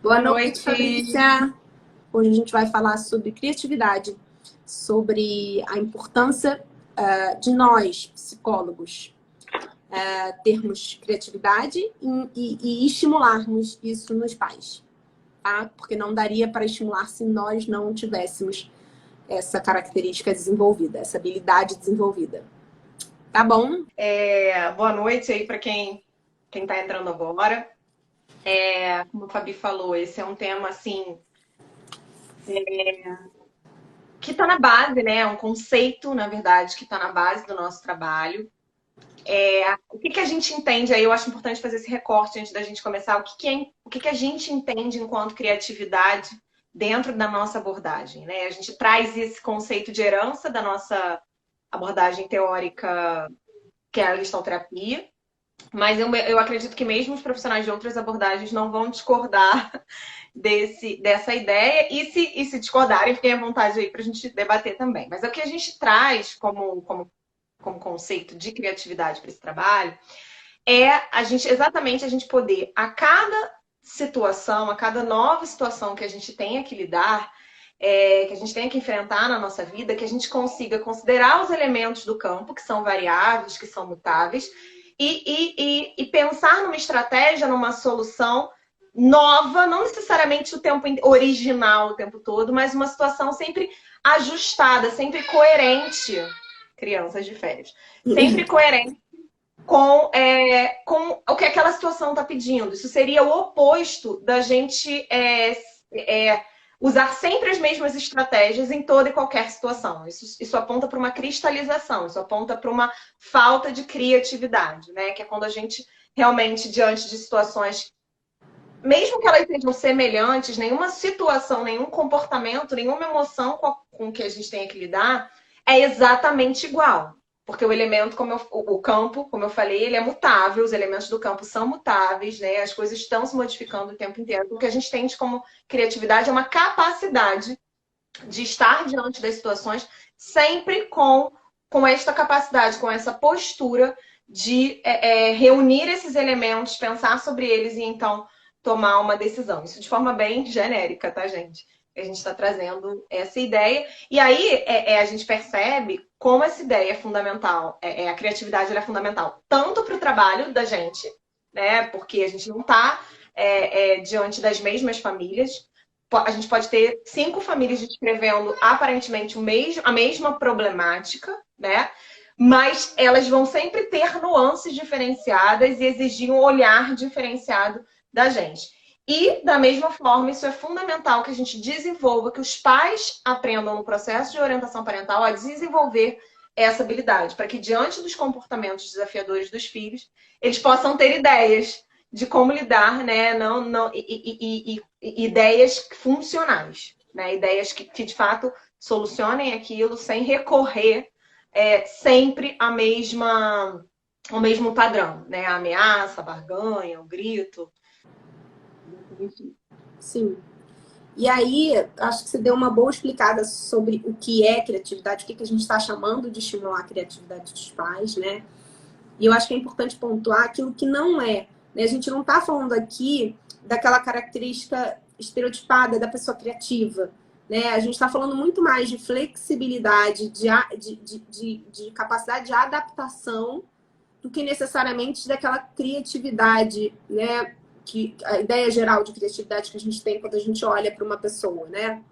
Boa Boa noite, noite. Fabrícia. Hoje a gente vai falar sobre criatividade, sobre a importância de nós, psicólogos, termos criatividade e estimularmos isso nos pais, tá? Porque não daria para estimular se nós não tivéssemos essa característica desenvolvida, essa habilidade desenvolvida. Tá bom? Boa noite aí para quem está entrando agora. Como a Fabi falou, esse é um tema assim que está na base, né? É um conceito, na verdade, que está na base do nosso trabalho. O que a gente entende aí? Eu acho importante fazer esse recorte antes da gente começar. O que a gente entende enquanto criatividade dentro da nossa abordagem, né? A gente traz esse conceito de herança da nossa abordagem teórica, que é a gestalterapia. Mas eu acredito que mesmo os profissionais de outras abordagens não vão discordar dessa ideia. E se discordarem, fiquem à vontade aí para a gente debater também. Mas o que a gente traz como conceito de criatividade para esse trabalho é exatamente a gente poder, a cada situação, a cada nova situação que a gente tenha que lidar, que a gente tenha que enfrentar na nossa vida, que a gente consiga considerar os elementos do campo, que são variáveis, que são mutáveis, e pensar numa estratégia, numa solução nova, não necessariamente o tempo original o tempo todo, mas uma situação sempre ajustada, sempre coerente, crianças de férias, sempre coerente com o que aquela situação está pedindo. Isso seria o oposto da gente usar sempre as mesmas estratégias em toda e qualquer situação. Isso aponta para uma cristalização, isso aponta para uma falta de criatividade, né? Que é quando a gente realmente, diante de situações, mesmo que elas sejam semelhantes, nenhuma situação, nenhum comportamento, nenhuma emoção com que a gente tenha que lidar é exatamente igual. Porque o elemento, o campo, como eu falei, ele é mutável, os elementos do campo são mutáveis, né? As coisas estão se modificando o tempo inteiro. O que a gente tem como criatividade é uma capacidade de estar diante das situações sempre com esta capacidade, com essa postura de reunir esses elementos, pensar sobre eles e então tomar uma decisão. Isso de forma bem genérica, tá, gente? A gente está trazendo essa ideia. E aí a gente percebe como essa ideia é fundamental. A criatividade é fundamental tanto para o trabalho da gente, né? Porque a gente não está diante das mesmas famílias. A gente pode ter 5 famílias descrevendo aparentemente a mesma problemática, né? Mas elas vão sempre ter nuances diferenciadas e exigir um olhar diferenciado da gente. E, da mesma forma, isso é fundamental que a gente desenvolva, que os pais aprendam no processo de orientação parental a desenvolver essa habilidade, para que, diante dos comportamentos desafiadores dos filhos, eles possam ter ideias de como lidar, né? Ideias funcionais, né? Ideias que, de fato, solucionem aquilo sem recorrer sempre ao mesmo padrão, né? A ameaça, a barganha, o grito. Sim. E aí, acho que você deu uma boa explicada sobre o que é criatividade, o que a gente está chamando de estimular a criatividade dos pais, né? E eu acho que é importante pontuar aquilo que não é, né? A gente não está falando aqui daquela característica estereotipada da pessoa criativa, né? A gente está falando muito mais de flexibilidade, de capacidade de adaptação do que necessariamente daquela criatividade, né? Que a ideia geral de criatividade que a gente tem quando a gente olha para uma pessoa, né?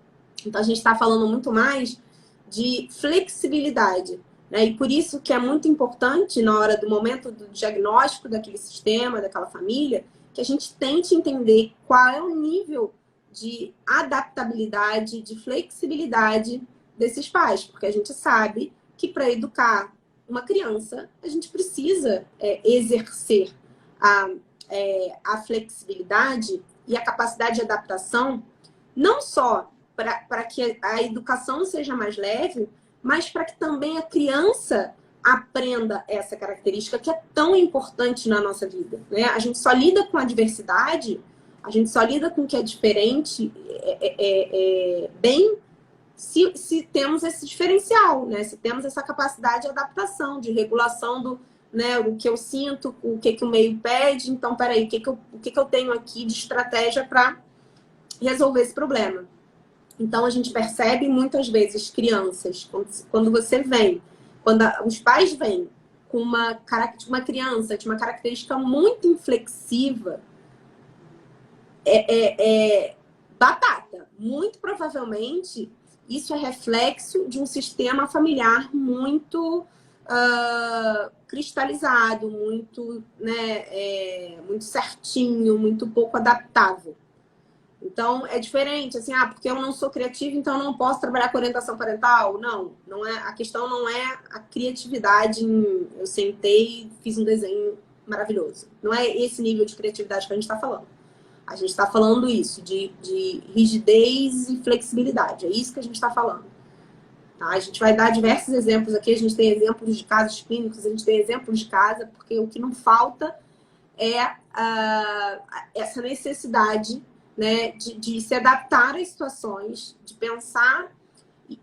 Então a gente está falando muito mais de flexibilidade, né? E por isso que é muito importante na hora do momento do diagnóstico daquele sistema, daquela família, que a gente tente entender qual é o nível de adaptabilidade, de flexibilidade desses pais, porque a gente sabe que para educar uma criança a gente precisa exercer a flexibilidade e a capacidade de adaptação, não só para que a educação seja mais leve, mas para que também a criança aprenda essa característica que é tão importante na nossa vida, né? A gente só lida com a diversidade, a gente só lida com o que é diferente bem se temos esse diferencial, né? Se temos essa capacidade de adaptação, de regulação do, né, o que eu sinto, o que o meio pede. Então, peraí, o que eu tenho aqui de estratégia para resolver esse problema. Então, a gente percebe muitas vezes crianças, quando você vem, quando os pais vêm com uma criança de uma característica muito inflexiva, batata. Muito provavelmente, isso é reflexo de um sistema familiar muito cristalizado, muito, né, muito certinho, muito pouco adaptável. Então, é diferente, assim, porque eu não sou criativa, então eu não posso trabalhar com orientação parental. Não, não é, a questão não é a criatividade eu sentei e fiz um desenho maravilhoso. Não é esse nível de criatividade que a gente está falando. A gente está falando isso, de rigidez e flexibilidade. É isso que a gente está falando. Tá? A gente vai dar diversos exemplos aqui. A gente tem exemplos de casos clínicos, a gente tem exemplos de casa, porque o que não falta é essa necessidade, né, de se adaptar às situações, de pensar.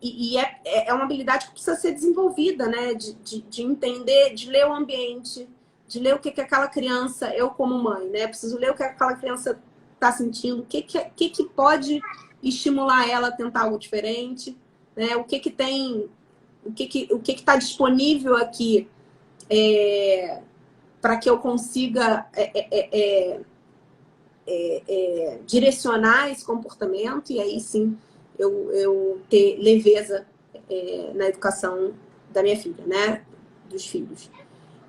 E é uma habilidade que precisa ser desenvolvida, né? De entender, de ler o ambiente, de ler o que aquela criança, eu como mãe, né? Preciso ler o que aquela criança está sentindo, o que pode estimular ela a tentar algo diferente, né? O que tem, o que está disponível aqui para que eu consiga direcionar esse comportamento e aí sim eu ter leveza na educação da minha filha, né? Dos filhos.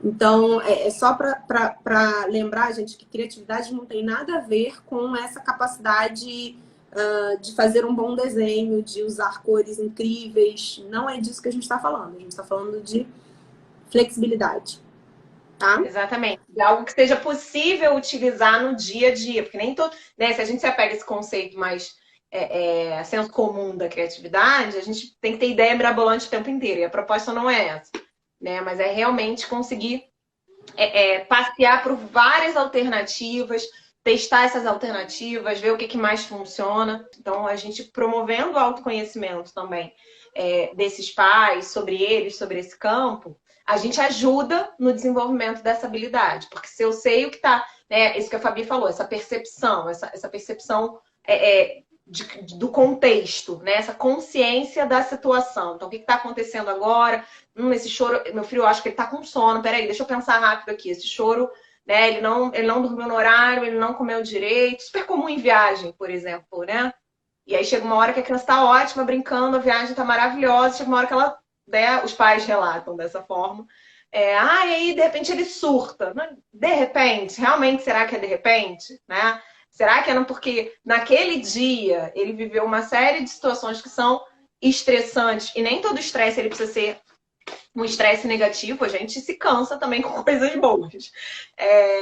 Então, é só para lembrar, gente, que criatividade não tem nada a ver com essa capacidade de fazer um bom desenho, de usar cores incríveis. Não é disso que a gente está falando. A gente está falando de flexibilidade. Tá? Exatamente. De algo que seja possível utilizar no dia a dia. Porque nem todo... né, se a gente se apega a esse conceito mais senso comum da criatividade, a gente tem que ter ideia mirabolante o tempo inteiro. E a proposta não é essa. Né? Mas é realmente conseguir passear por várias alternativas, testar essas alternativas, ver o que mais funciona. Então, a gente promovendo o autoconhecimento também desses pais, sobre eles, sobre esse campo, a gente ajuda no desenvolvimento dessa habilidade. Porque se eu sei o que está... né, isso que a Fabi falou, essa percepção, essa percepção do contexto, né? Essa consciência da situação. Então, o que está acontecendo agora? Esse choro, meu filho, eu acho que ele está com sono. Peraí, deixa eu pensar rápido aqui. Esse choro, né? Ele não dormiu no horário, ele não comeu direito. Super comum em viagem, por exemplo, né? E aí chega uma hora que a criança está ótima, brincando, a viagem está maravilhosa. Chega uma hora que ela, né, os pais relatam dessa forma. E aí, de repente, ele surta. De repente, realmente, será que é de repente? Né? Será que é porque naquele dia ele viveu uma série de situações que são estressantes? E nem todo estresse ele precisa ser um estresse negativo. A gente se cansa também com coisas boas.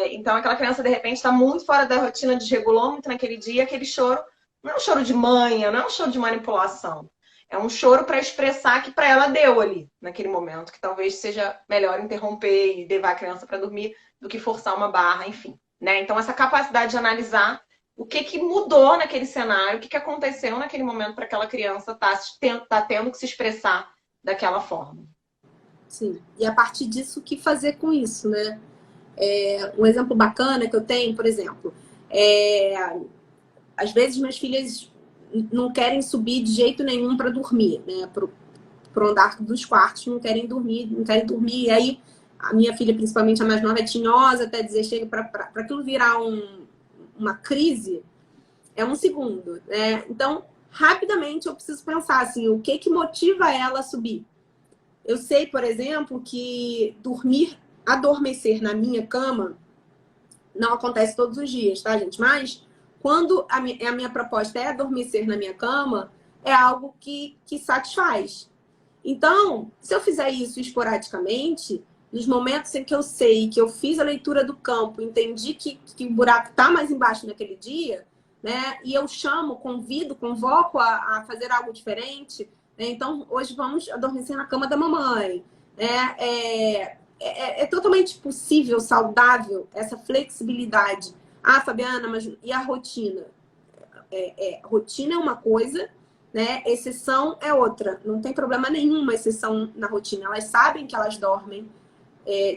Então, aquela criança, de repente, está muito fora da rotina, desregulou muito naquele dia. Aquele choro não é um choro de manha, não é um choro de manipulação. É um choro para expressar que para ela deu ali, naquele momento. Que talvez seja melhor interromper e levar a criança para dormir do que forçar uma barra, enfim. Né? Então, essa capacidade de analisar o que mudou naquele cenário, o que aconteceu naquele momento para aquela criança tá tendo que se expressar daquela forma. Sim, e a partir disso, o que fazer com isso, né? Um exemplo bacana que eu tenho, por exemplo, às vezes minhas filhas não querem subir de jeito nenhum para dormir, né? Pro andar dos quartos, não querem dormir. E aí, a minha filha, principalmente a mais nova, é tinhosa, até dizer, chega para aquilo virar uma crise, é um segundo, né? Então, rapidamente eu preciso pensar assim, o que motiva ela a subir? Eu sei, por exemplo, que adormecer na minha cama não acontece todos os dias, tá, gente? Mas quando a minha proposta é adormecer na minha cama, é algo que satisfaz. Então, se eu fizer isso esporadicamente, nos momentos em que eu sei que eu fiz a leitura do campo, entendi que o buraco está mais embaixo naquele dia, né? E eu convoco a fazer algo diferente. Né? Então, hoje vamos adormecer na cama da mamãe. Né? É totalmente possível, saudável, essa flexibilidade. Fabiana, mas e a rotina? Rotina é uma coisa, né? Exceção é outra. Não tem problema nenhuma exceção na rotina. Elas sabem que elas dormem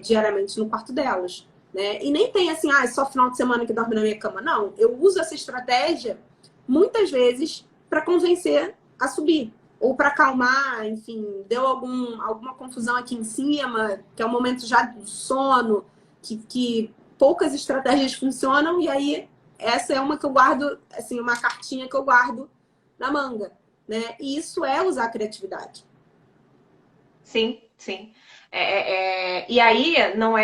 diariamente no quarto delas. Né? E nem tem assim, só final de semana que dorme na minha cama. Não, eu uso essa estratégia muitas vezes para convencer a subir. Ou para acalmar, enfim, deu alguma confusão aqui em cima, que é um momento já do sono, que poucas estratégias funcionam, e aí essa é uma que eu guardo, assim, uma cartinha que eu guardo na manga, né? E isso é usar a criatividade. Sim, sim. E aí não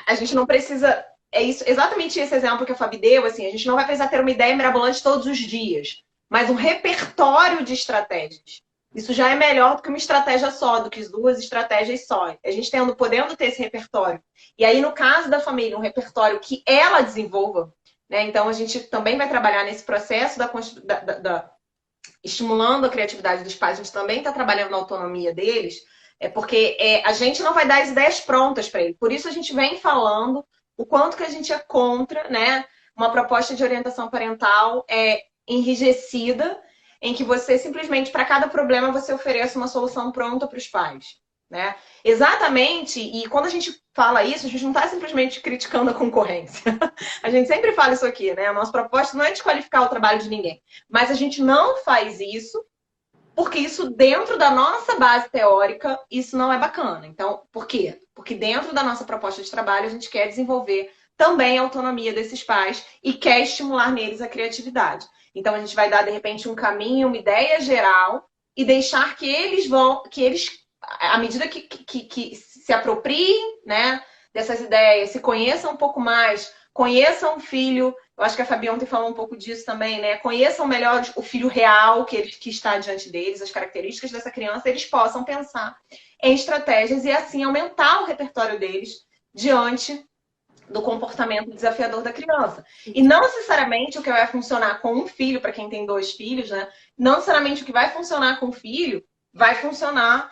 a gente não precisa. É isso, exatamente esse exemplo que a Fabi deu, assim, a gente não vai precisar ter uma ideia mirabolante todos os dias, mas um repertório de estratégias. Isso já é melhor do que uma estratégia só, do que duas estratégias só. A gente podendo ter esse repertório. E aí, no caso da família, um repertório que ela desenvolva, né? Então, a gente também vai trabalhar nesse processo estimulando a criatividade dos pais, a gente também está trabalhando na autonomia deles, porque a gente não vai dar as ideias prontas para ele. Por isso a gente vem falando o quanto que a gente é contra, né, uma proposta de orientação parental enrijecida, em que você simplesmente, para cada problema, você oferece uma solução pronta para os pais. Né? Exatamente, e quando a gente fala isso, a gente não está simplesmente criticando a concorrência. A gente sempre fala isso aqui, né? A nossa proposta não é desqualificar o trabalho de ninguém, mas a gente não faz isso porque isso dentro da nossa base teórica, isso não é bacana. Então, por quê? Porque dentro da nossa proposta de trabalho, a gente quer desenvolver também a autonomia desses pais e quer estimular neles a criatividade. Então, a gente vai dar, de repente, um caminho, uma ideia geral e deixar que eles à medida que se apropriem, né, dessas ideias, se conheçam um pouco mais, conheçam o filho, eu acho que a Fabi ontem falou um pouco disso também, né? Conheçam melhor o filho real que está diante deles, as características dessa criança, eles possam pensar em estratégias e assim aumentar o repertório deles diante do comportamento desafiador da criança. E não necessariamente o que vai funcionar com um filho, para quem tem 2 filhos, né? Não necessariamente o que vai funcionar com um filho vai funcionar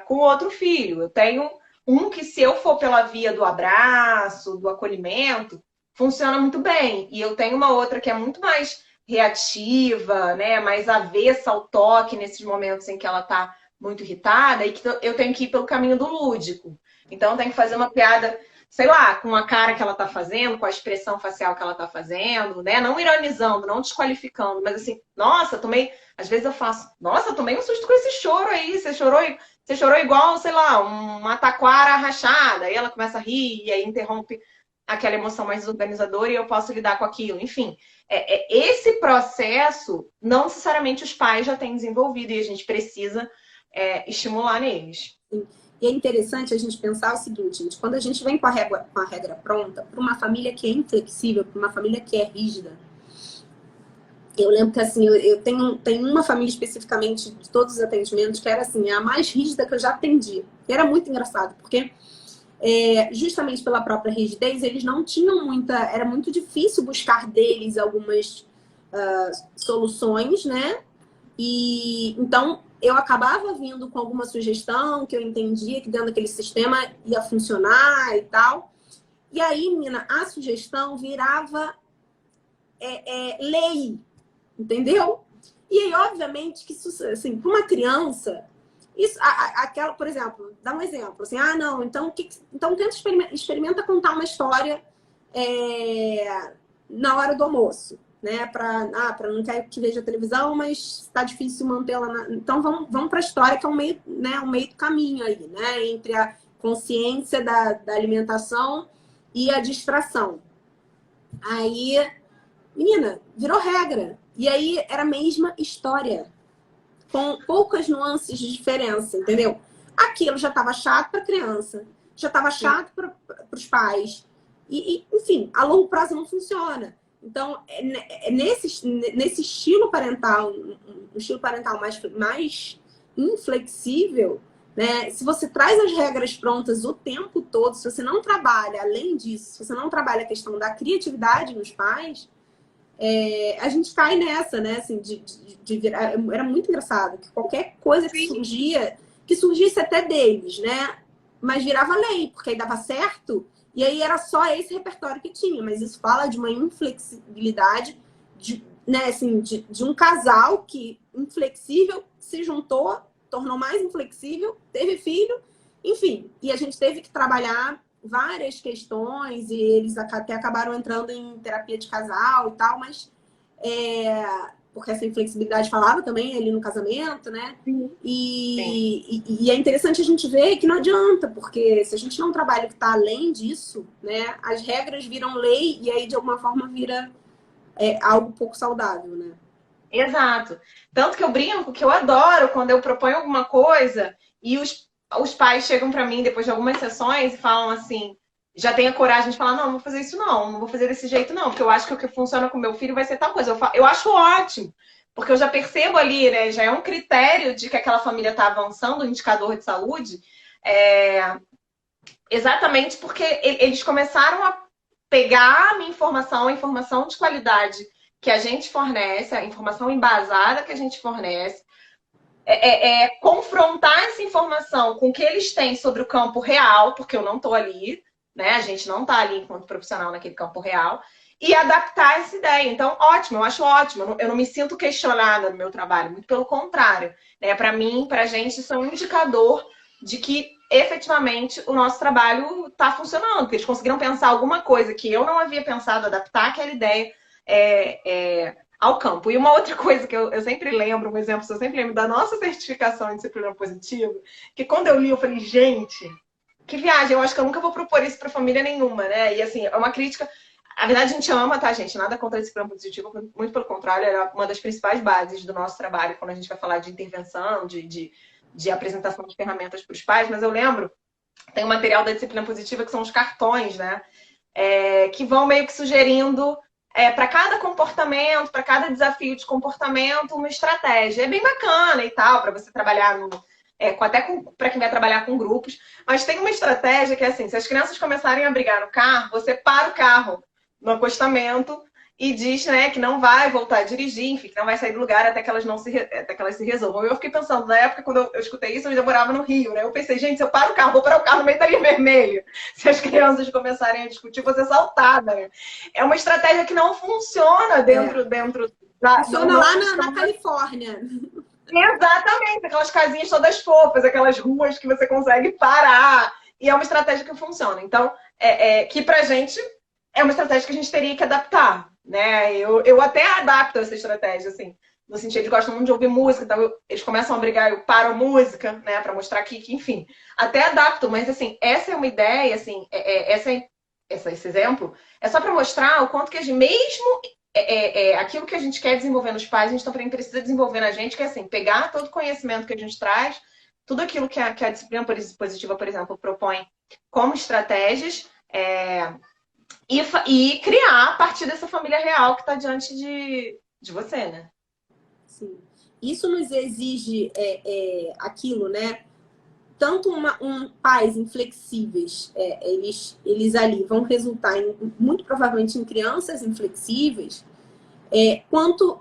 com outro filho. Eu tenho um que, se eu for pela via do abraço, do acolhimento, funciona muito bem. E eu tenho uma outra que é muito mais reativa, né? Mais avessa ao toque nesses momentos em que ela está muito irritada e que eu tenho que ir pelo caminho do lúdico. Então, eu tenho que fazer uma piada, sei lá, com a cara que ela está fazendo, com a expressão facial que ela está fazendo, né? Não ironizando, não desqualificando, mas assim, nossa, às vezes eu faço, nossa, tomei um susto com esse choro aí, você chorou igual, sei lá, uma taquara rachada, aí ela começa a rir e aí interrompe aquela emoção mais desorganizadora e eu posso lidar com aquilo. Enfim, esse processo, não necessariamente os pais já têm desenvolvido e a gente precisa estimular neles. E é interessante a gente pensar o seguinte, gente, quando a gente vem com a regra pronta, para uma família que é inflexível, para uma família que é rígida, eu lembro que, assim, eu tenho uma família especificamente de todos os atendimentos que era, assim, a mais rígida que eu já atendi. E era muito engraçado, porque justamente pela própria rigidez, eles não tinham era muito difícil buscar deles algumas soluções, né? E então eu acabava vindo com alguma sugestão que eu entendia que dentro daquele sistema ia funcionar e tal. E aí, menina, a sugestão virava lei, entendeu? E aí, obviamente, que isso, assim, para uma criança, isso, aquela, por exemplo, dá um exemplo, assim, não, então tenta experimenta contar uma história na hora do almoço, né? Para não querer que veja televisão, mas está difícil mantê-la. Então vamos para a história, que é um meio do caminho aí, né? Entre a consciência da alimentação e a distração. Aí, menina, virou regra. E aí era a mesma história, com poucas nuances de diferença, entendeu? Aquilo já estava chato para a criança, já estava chato para os pais. E, enfim, a longo prazo não funciona. Então, nesse estilo parental, um estilo parental mais inflexível, né? Se você traz as regras prontas o tempo todo, se você não trabalha, além disso, se você não trabalha a questão da criatividade nos pais, a gente cai nessa, né? Assim, de virar, era muito engraçado, que qualquer coisa que surgisse até deles, né? Mas virava lei, porque aí dava certo. E aí era só esse repertório que tinha, mas isso fala de uma inflexibilidade, né, assim, de um casal que, inflexível, se juntou, tornou mais inflexível, teve filho, enfim. E a gente teve que trabalhar várias questões e eles até acabaram entrando em terapia de casal e tal, mas porque essa inflexibilidade falava também ali no casamento, né? Sim. E é interessante a gente ver que não adianta, porque se a gente não trabalha o que está além disso, né? As regras viram lei e aí de alguma forma vira algo pouco saudável, né? Exato. Tanto que eu brinco, que eu adoro quando eu proponho alguma coisa e os pais chegam para mim depois de algumas sessões e falam assim, já tem a coragem de falar, não vou fazer isso não vou fazer desse jeito não, porque eu acho que o que funciona com meu filho vai ser tal coisa. Eu acho ótimo, porque eu já percebo ali, né, já é um critério de que aquela família está avançando, um indicador de saúde, exatamente porque eles começaram a pegar a minha informação, a informação de qualidade que a gente fornece, a informação embasada que a gente fornece, confrontar essa informação com o que eles têm sobre o campo real, porque eu não estou ali, né? A gente não está ali enquanto profissional naquele campo real, e adaptar essa ideia. Então, ótimo, eu acho ótimo. Eu não me sinto questionada no meu trabalho, muito pelo contrário. Né? Para mim, para a gente, isso é um indicador de que efetivamente o nosso trabalho está funcionando, porque eles conseguiram pensar alguma coisa que eu não havia pensado, adaptar aquela ideia ao campo. E uma outra coisa que eu sempre lembro, um exemplo que eu sempre lembro da nossa certificação em disciplina positiva, que quando eu li, eu falei, gente, que viagem, eu acho que eu nunca vou propor isso para família nenhuma, né? E assim, é uma crítica. Na verdade, a gente ama, tá, gente? Nada contra a disciplina positiva, muito pelo contrário, é uma das principais bases do nosso trabalho quando a gente vai falar de intervenção, de apresentação de ferramentas para os pais, mas eu lembro, tem um material da disciplina positiva que são os cartões, né? Que vão meio que sugerindo para cada comportamento, para cada desafio de comportamento, uma estratégia. É bem bacana e tal, para você trabalhar até para quem vai trabalhar com grupos. Mas tem uma estratégia que é assim, se as crianças começarem a brigar no carro, você para o carro no acostamento e diz, né, que não vai voltar a dirigir, enfim, que não vai sair do lugar até que elas até que elas se resolvam. Eu fiquei pensando, na época, quando eu escutei isso, eu ainda morava no Rio, né? Eu pensei, gente, se eu paro o carro, vou parar o carro no meio da linha vermelha. Se as crianças começarem a discutir, vou ser assaltada, né? É uma estratégia que não funciona dentro da... Funciona lá na Califórnia. Exatamente, aquelas casinhas todas fofas, aquelas ruas que você consegue parar. E é uma estratégia que funciona. Então, que pra gente é uma estratégia que a gente teria que adaptar, né? Eu até adapto essa estratégia, assim, no sentido de gostam muito de ouvir música, então eles começam a brigar, eu paro a música, né, pra mostrar que, enfim, até adapto, mas assim, essa é uma ideia, assim, esse exemplo, é só pra mostrar o quanto que a gente, mesmo aquilo que a gente quer desenvolver nos pais, a gente também precisa desenvolver na gente, que é assim, pegar todo o conhecimento que a gente traz, tudo aquilo que a disciplina positiva, por exemplo, propõe como estratégias, e criar a partir dessa família real que está diante de você, né? Sim. Isso nos exige aquilo, né? Tanto pais inflexíveis, eles ali vão resultar muito provavelmente em crianças inflexíveis, quanto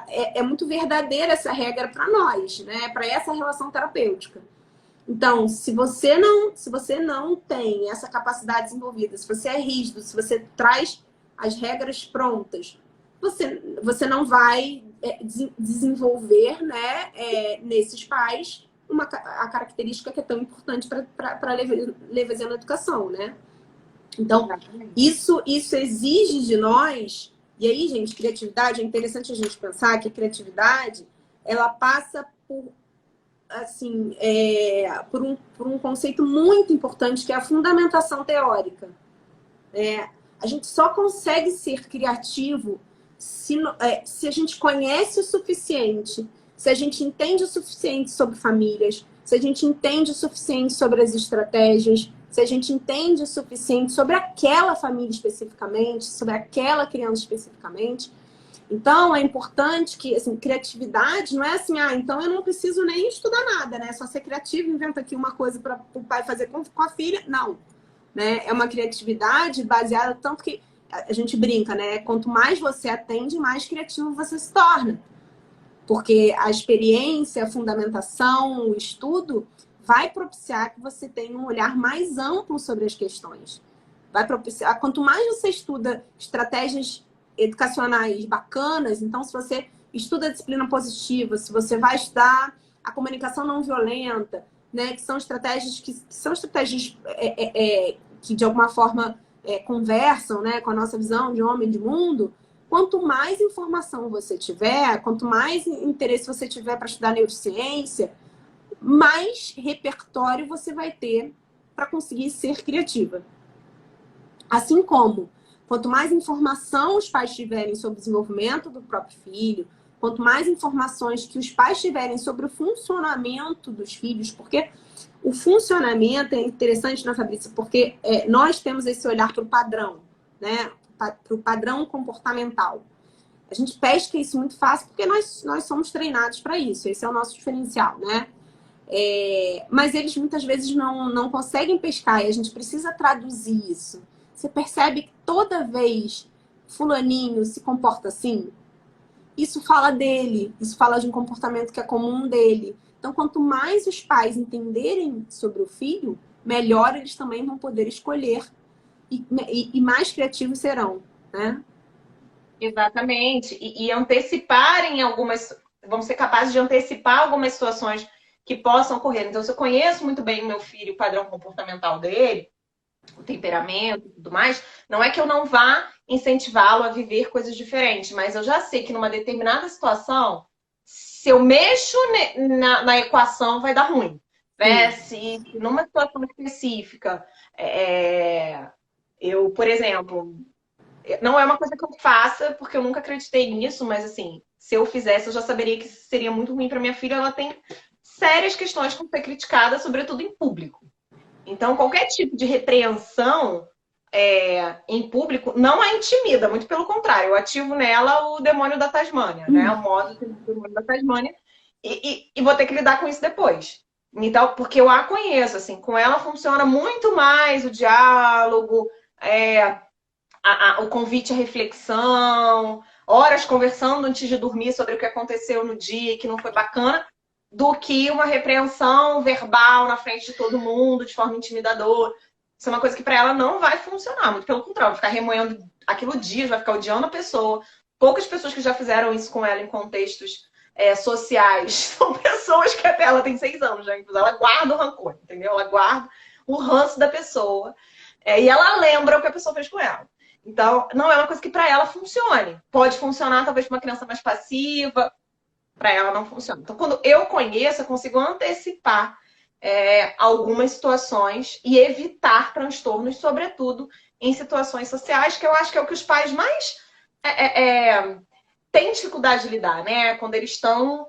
é muito verdadeira essa regra para nós, né? Para essa relação terapêutica. Então, se você não tem essa capacidade desenvolvida, se você é rígido, se você traz as regras prontas, você não vai desenvolver, né, nesses pais a característica que é tão importante para a leveza na educação, né? Então, isso exige de nós. E aí, gente, criatividade, é interessante a gente pensar que a criatividade, ela passa por assim, por um conceito muito importante, que é a fundamentação teórica. A gente só consegue ser criativo se a gente conhece o suficiente, se a gente entende o suficiente sobre famílias, se a gente entende o suficiente sobre as estratégias, se a gente entende o suficiente sobre aquela família especificamente, sobre aquela criança especificamente. Então, é importante que, assim, criatividade não é assim, então eu não preciso nem estudar nada, né? Só ser criativo, inventa aqui uma coisa para o pai fazer com a filha. Não, né? É uma criatividade baseada, tanto que a gente brinca, né? Quanto mais você atende, mais criativo você se torna. Porque a experiência, a fundamentação, o estudo vai propiciar que você tenha um olhar mais amplo sobre as questões. Vai propiciar, quanto mais você estuda estratégias educacionais bacanas, então se você estuda a disciplina positiva, se você vai estudar a comunicação não violenta, né, que são estratégias que de alguma forma conversam, né, com a nossa visão de homem de mundo, quanto mais informação você tiver, quanto mais interesse você tiver para estudar neurociência, mais repertório você vai ter para conseguir ser criativa. Assim como, quanto mais informação os pais tiverem sobre o desenvolvimento do próprio filho, quanto mais informações que os pais tiverem sobre o funcionamento dos filhos, porque o funcionamento é interessante, né, Fabrícia? Porque nós temos esse olhar para o padrão, né? Para o padrão comportamental. A gente pesca isso muito fácil porque nós somos treinados para isso. Esse é o nosso diferencial, né? Mas eles muitas vezes não conseguem pescar e a gente precisa traduzir isso. Você percebe que toda vez fulaninho se comporta assim? Isso fala dele, isso fala de um comportamento que é comum dele. Então, quanto mais os pais entenderem sobre o filho, melhor eles também vão poder escolher e mais criativos serão, né? Exatamente. E anteciparem algumas... Vamos ser capazes de antecipar algumas situações que possam ocorrer. Então, se eu conheço muito bem o meu filho, o padrão comportamental dele, o temperamento e tudo mais, não é que eu não vá incentivá-lo a viver coisas diferentes, mas eu já sei que numa determinada situação, se eu mexo na equação, vai dar ruim. Né? Se numa situação específica, eu, por exemplo, não é uma coisa que eu faça, porque eu nunca acreditei nisso, mas assim, se eu fizesse, eu já saberia que seria muito ruim para minha filha. Ela tem sérias questões com ser criticada, sobretudo em público. Então, qualquer tipo de repreensão em público não a intimida, muito pelo contrário. Eu ativo nela o demônio da Tasmânia, né? O modo do demônio da Tasmânia. E vou ter que lidar com isso depois. Então, porque eu a conheço, assim, com ela funciona muito mais o diálogo, o convite à reflexão, horas conversando antes de dormir sobre o que aconteceu no dia e que não foi bacana, do que uma repreensão verbal na frente de todo mundo, de forma intimidadora. Isso é uma coisa que para ela não vai funcionar, muito pelo contrário, vai ficar remoendo aquilo dias, vai ficar odiando a pessoa. Poucas pessoas que já fizeram isso com ela em contextos sociais são pessoas que até ela tem 6 anos, já, ela guarda o rancor, entendeu? Ela guarda o ranço da pessoa e ela lembra o que a pessoa fez com ela. Então, não é uma coisa que para ela funcione. Pode funcionar talvez para uma criança mais passiva, para ela não funciona. Então, quando eu conheço, eu consigo antecipar algumas situações e evitar transtornos, sobretudo em situações sociais, que eu acho que é o que os pais mais têm dificuldade de lidar, né? Quando eles estão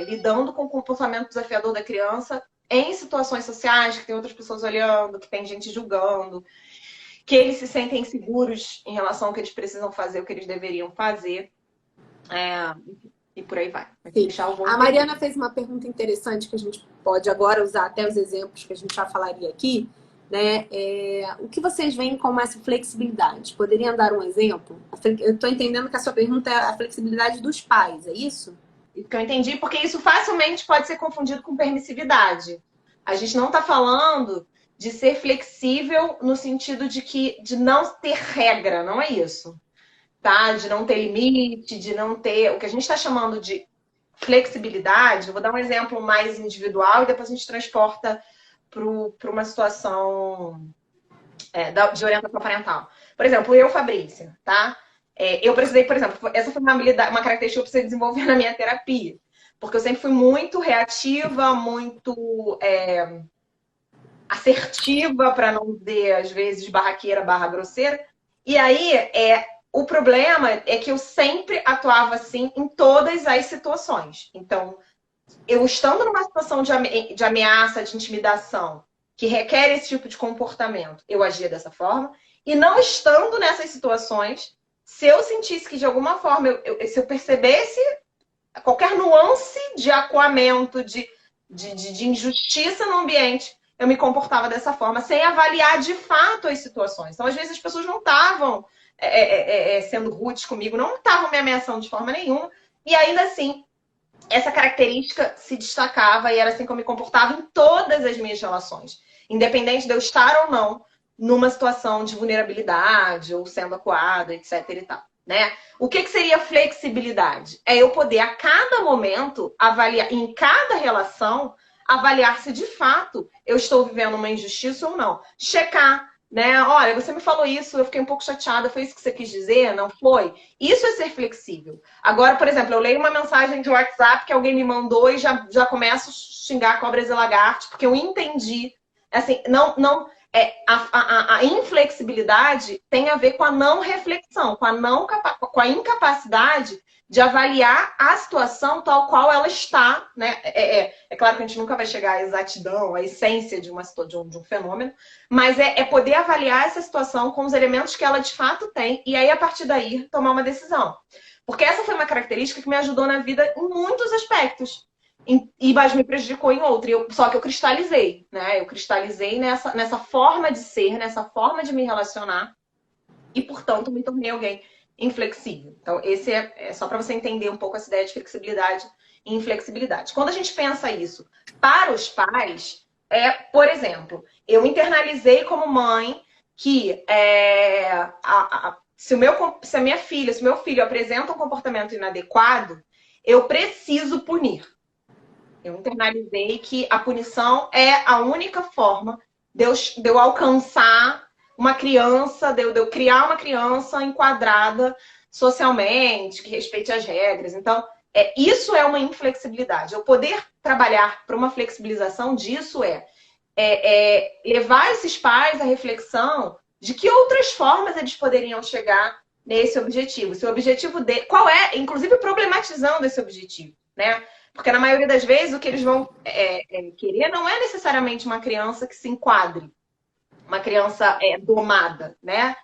lidando com o comportamento desafiador da criança em situações sociais, que tem outras pessoas olhando, que tem gente julgando, que eles se sentem inseguros em relação ao que eles precisam fazer, o que eles deveriam fazer. E por aí vai. A Mariana fez uma pergunta interessante que a gente pode agora usar até os exemplos que a gente já falaria aqui, né? O que vocês veem como essa flexibilidade? Poderiam dar um exemplo? Eu estou entendendo que a sua pergunta é a flexibilidade dos pais, é isso? Isso que eu entendi, porque isso facilmente pode ser confundido com permissividade. A gente não está falando de ser flexível no sentido de não ter regra, não é isso. Tá? De não ter limite, de não ter... O que a gente está chamando de flexibilidade, eu vou dar um exemplo mais individual e depois a gente transporta para uma situação de orientação parental. Por exemplo, eu, Fabrícia, tá? Eu precisei, por exemplo, essa foi uma característica que eu precisei desenvolver na minha terapia. Porque eu sempre fui muito reativa, muito assertiva, para não dizer, às vezes, barraqueira, grosseira. E aí, o problema é que eu sempre atuava assim em todas as situações. Então, eu estando numa situação de ameaça, de intimidação, que requer esse tipo de comportamento, eu agia dessa forma. E não estando nessas situações, se eu sentisse que de alguma forma, se eu percebesse qualquer nuance de acuamento, de injustiça no ambiente, eu me comportava dessa forma, sem avaliar de fato as situações. Então, às vezes, as pessoas não estavam sendo rudes comigo, não estavam me ameaçando de forma nenhuma, e ainda assim, essa característica se destacava e era assim que eu me comportava em todas as minhas relações, independente de eu estar ou não numa situação de vulnerabilidade ou sendo acuada, etc. e tal, né? O que seria flexibilidade? É eu poder, a cada momento, avaliar, em cada relação, avaliar se de fato eu estou vivendo uma injustiça ou não. Checar, né? Olha, você me falou isso, eu fiquei um pouco chateada, foi isso que você quis dizer? Não foi? Isso é ser flexível. Agora, por exemplo, eu leio uma mensagem de WhatsApp que alguém me mandou e já começo a xingar cobras e lagartos, porque eu entendi. Assim, a inflexibilidade tem a ver com a não reflexão, com a incapacidade de avaliar a situação tal qual ela está, né? É claro que a gente nunca vai chegar à exatidão, à essência de um fenômeno, mas é poder avaliar essa situação com os elementos que ela de fato tem e aí, a partir daí, tomar uma decisão. Porque essa foi uma característica que me ajudou na vida em muitos aspectos. Mas me prejudicou em outro. Só que eu cristalizei, né? Eu cristalizei nessa forma de ser, nessa forma de me relacionar e, portanto, me tornei alguém inflexível. Então, esse é só para você entender um pouco essa ideia de flexibilidade e inflexibilidade. Quando a gente pensa isso para os pais, por exemplo, eu internalizei como mãe que se a minha filha, se o meu filho apresenta um comportamento inadequado, eu preciso punir. Eu internalizei que a punição é a única forma de eu alcançar uma criança, de eu criar uma criança enquadrada socialmente, que respeite as regras. Então, isso é uma inflexibilidade. Eu poder trabalhar para uma flexibilização disso levar esses pais à reflexão de que outras formas eles poderiam chegar nesse objetivo. Se o objetivo dele... Qual é? Inclusive, problematizando esse objetivo, né? Porque na maioria das vezes o que eles vão querer não é necessariamente uma criança que se enquadre, uma criança domada, né?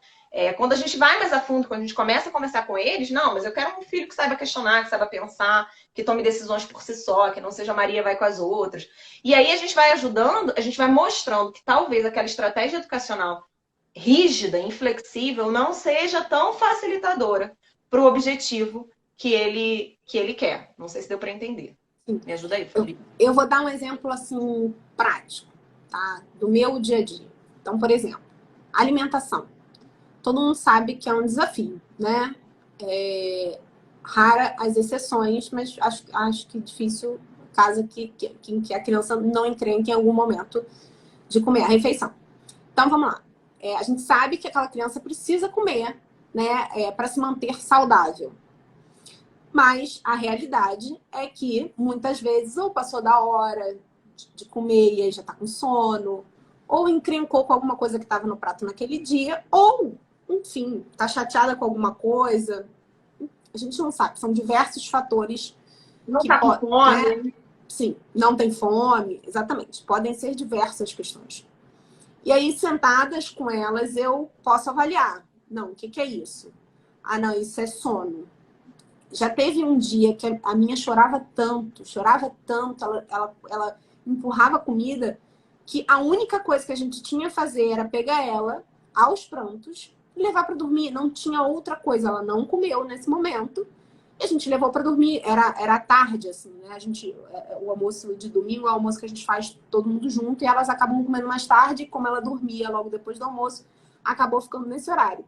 Quando a gente vai mais a fundo, quando a gente começa a conversar com eles, não, mas eu quero um filho que saiba questionar, que saiba pensar, que tome decisões por si só, que não seja Maria vai com as outras. E aí a gente vai ajudando, a gente vai mostrando que talvez aquela estratégia educacional rígida, inflexível, não seja tão facilitadora para o objetivo que ele quer. Não sei se deu para entender. Sim. Me ajuda aí, Felipe. Eu vou dar um exemplo assim prático, tá? Do meu dia a dia. Então, por exemplo, alimentação. Todo mundo sabe que é um desafio, né? Rara as exceções, mas acho que difícil o caso que a criança não encrenque em algum momento de comer a refeição. Então, vamos lá. A gente sabe que aquela criança precisa comer, né? Para se manter saudável. Mas a realidade é que muitas vezes ou passou da hora de comer e aí já tá com sono, ou encrencou com alguma coisa que estava no prato naquele dia, ou, enfim, tá chateada com alguma coisa. A gente não sabe, são diversos fatores. Não tá com fome. Né? Sim, não tem fome, exatamente. Podem ser diversas questões. E aí, sentadas com elas, eu posso avaliar. Não, o que é isso? Ah, não, isso é sono. Já teve um dia que a minha chorava tanto, ela empurrava comida, que a única coisa que a gente tinha a fazer era pegar ela aos prantos e levar para dormir. Não tinha outra coisa, ela não comeu nesse momento. E a gente levou para dormir, era tarde, assim, né? O almoço de domingo é o almoço que a gente faz todo mundo junto, e elas acabam comendo mais tarde, e como ela dormia logo depois do almoço, acabou ficando nesse horário.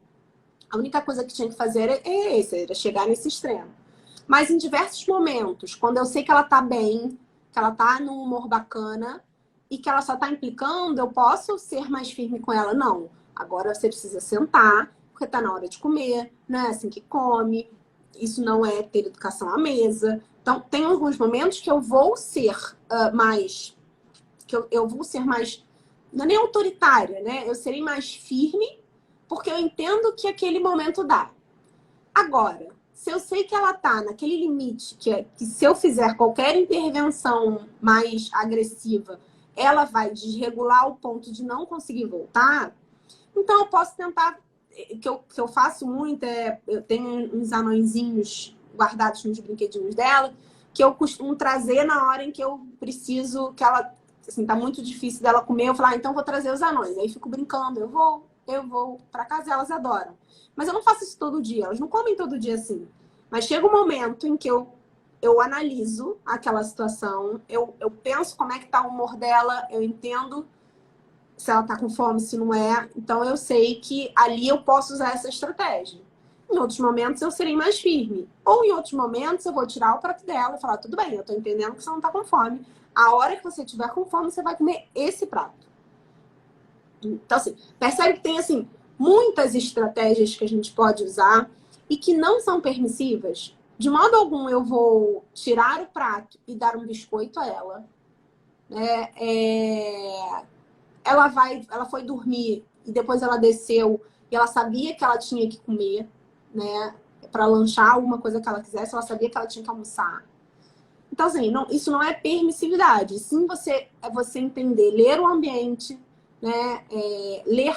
A única coisa que tinha que fazer era chegar nesse extremo. Mas em diversos momentos, quando eu sei que ela tá bem, que ela tá num humor bacana e que ela só tá implicando, eu posso ser mais firme com ela. Não, agora você precisa sentar, porque tá na hora de comer, não é assim que come, isso não é ter educação à mesa. Então, tem alguns momentos que eu vou ser mais... eu vou ser mais... Não é nem autoritária, né? Eu serei mais firme, porque eu entendo que aquele momento dá. Agora, se eu sei que ela tá naquele limite, que se eu fizer qualquer intervenção mais agressiva, ela vai desregular ao ponto de não conseguir voltar, então eu posso tentar... que eu faço muito eu tenho uns anõezinhos guardados nos brinquedinhos dela, que eu costumo trazer na hora em que eu preciso, que ela, assim, tá muito difícil dela comer, eu falo, então vou trazer os anões. Aí fico brincando, eu vou pra casa, elas adoram. Mas eu não faço isso todo dia, elas não comem todo dia assim. Mas chega um momento em que eu analiso aquela situação, eu penso como é que tá o humor dela, eu entendo se ela tá com fome, se não é. Então eu sei que ali eu posso usar essa estratégia. Em outros momentos eu serei mais firme. Ou em outros momentos eu vou tirar o prato dela e falar, tudo bem, eu tô entendendo que você não tá com fome. A hora que você tiver com fome, você vai comer esse prato. Então, assim, percebe que tem, assim, muitas estratégias que a gente pode usar e que não são permissivas. De modo algum eu vou tirar o prato e dar um biscoito a ela. Né? Ela foi dormir e depois ela desceu e ela sabia que ela tinha que comer, né? Para lanchar alguma coisa que ela quisesse, ela sabia que ela tinha que almoçar. Então, assim, isso não é permissividade. Sim, é você entender, ler o ambiente, né? Ler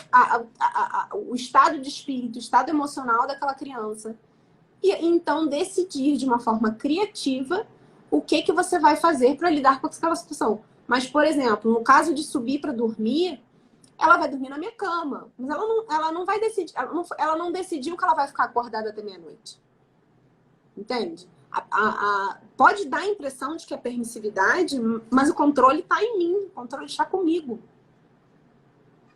o estado de espírito, o estado emocional daquela criança. E então decidir de uma forma criativa o que você vai fazer para lidar com aquela situação. Mas, por exemplo, no caso de subir para dormir, ela vai dormir na minha cama. Mas ela não vai decidir, ela não decidiu que ela vai ficar acordada até meia-noite. Entende? Pode dar a impressão de que é permissividade, mas o controle está em mim, o controle está comigo.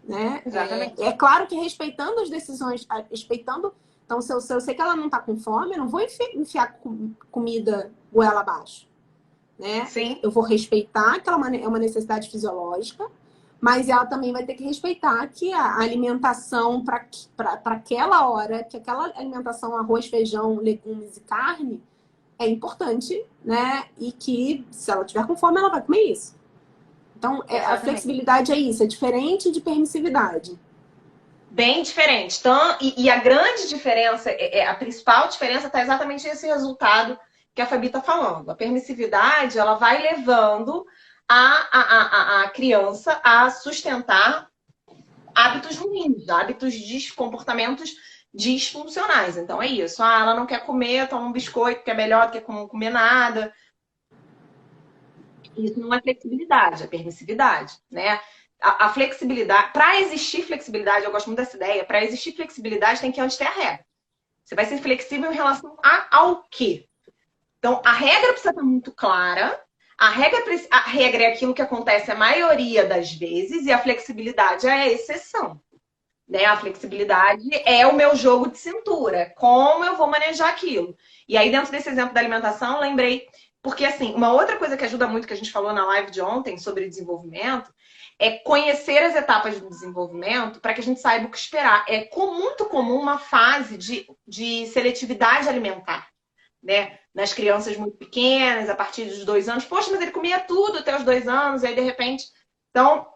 Né? Exatamente. É claro que respeitando as decisões, respeitando. Então, se eu sei que ela não está com fome, eu não vou enfiar comida goela abaixo. Né? Sim. Eu vou respeitar que ela é uma necessidade fisiológica, mas ela também vai ter que respeitar que a alimentação para aquela hora, que aquela alimentação, arroz, feijão, legumes e carne, é importante, né? E que se ela tiver com fome, ela vai comer isso. Então, a flexibilidade é isso, é diferente de permissividade. Bem diferente. Então, e a grande diferença, a principal diferença está exatamente nesse resultado que a Fabi está falando. A permissividade, ela vai levando a criança a sustentar hábitos ruins, hábitos de comportamentos disfuncionais. Então é isso. Ela não quer comer, toma um biscoito, que é melhor do que não comer nada. Isso não é flexibilidade, é permissividade, né? A flexibilidade, para existir flexibilidade, eu gosto muito dessa ideia, para existir flexibilidade tem que antes ter a regra. Você vai ser flexível em relação ao quê? Então, a regra precisa estar muito clara. A regra é aquilo que acontece a maioria das vezes e a flexibilidade é a exceção. Né? A flexibilidade é o meu jogo de cintura. Como eu vou manejar aquilo? E aí, dentro desse exemplo da alimentação, lembrei... Porque, assim, uma outra coisa que ajuda muito, que a gente falou na live de ontem sobre desenvolvimento, é conhecer as etapas do desenvolvimento para que a gente saiba o que esperar. É muito comum uma fase de seletividade alimentar, né? Nas crianças muito pequenas, a partir dos 2 anos. Poxa, mas ele comia tudo até os 2 anos, aí de repente... Então,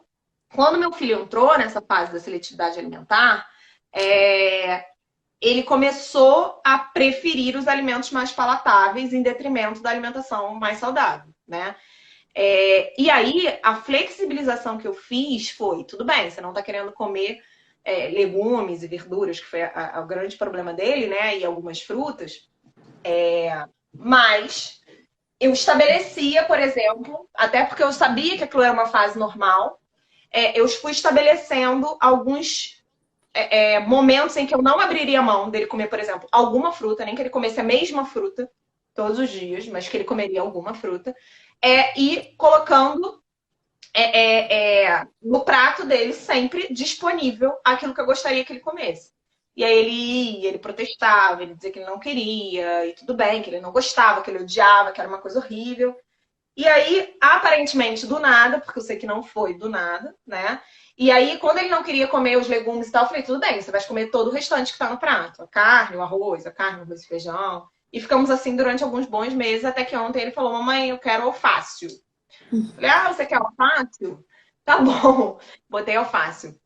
quando meu filho entrou nessa fase da seletividade alimentar, ele começou a preferir os alimentos mais palatáveis em detrimento da alimentação mais saudável, né? E aí, a flexibilização que eu fiz foi, tudo bem, você não está querendo comer legumes e verduras, que foi o grande problema dele, né? E algumas frutas. Mas eu estabelecia, por exemplo, até porque eu sabia que aquilo era uma fase normal, eu fui estabelecendo alguns momentos em que eu não abriria mão dele comer, por exemplo, alguma fruta, nem que ele comesse a mesma fruta todos os dias, mas que ele comeria alguma fruta, e colocando no prato dele sempre disponível aquilo que eu gostaria que ele comesse. E aí ele ia, ele protestava, ele dizia que ele não queria, e tudo bem, que ele não gostava, que ele odiava, que era uma coisa horrível. E aí, aparentemente, do nada, porque eu sei que não foi do nada, né? E aí, quando ele não queria comer os legumes e tal, eu falei, tudo bem, você vai comer todo o restante que tá no prato. A carne, o arroz e feijão. E ficamos assim durante alguns bons meses, até que ontem ele falou, mamãe, eu quero alface. Falei, você quer alface? Tá bom. Botei alface.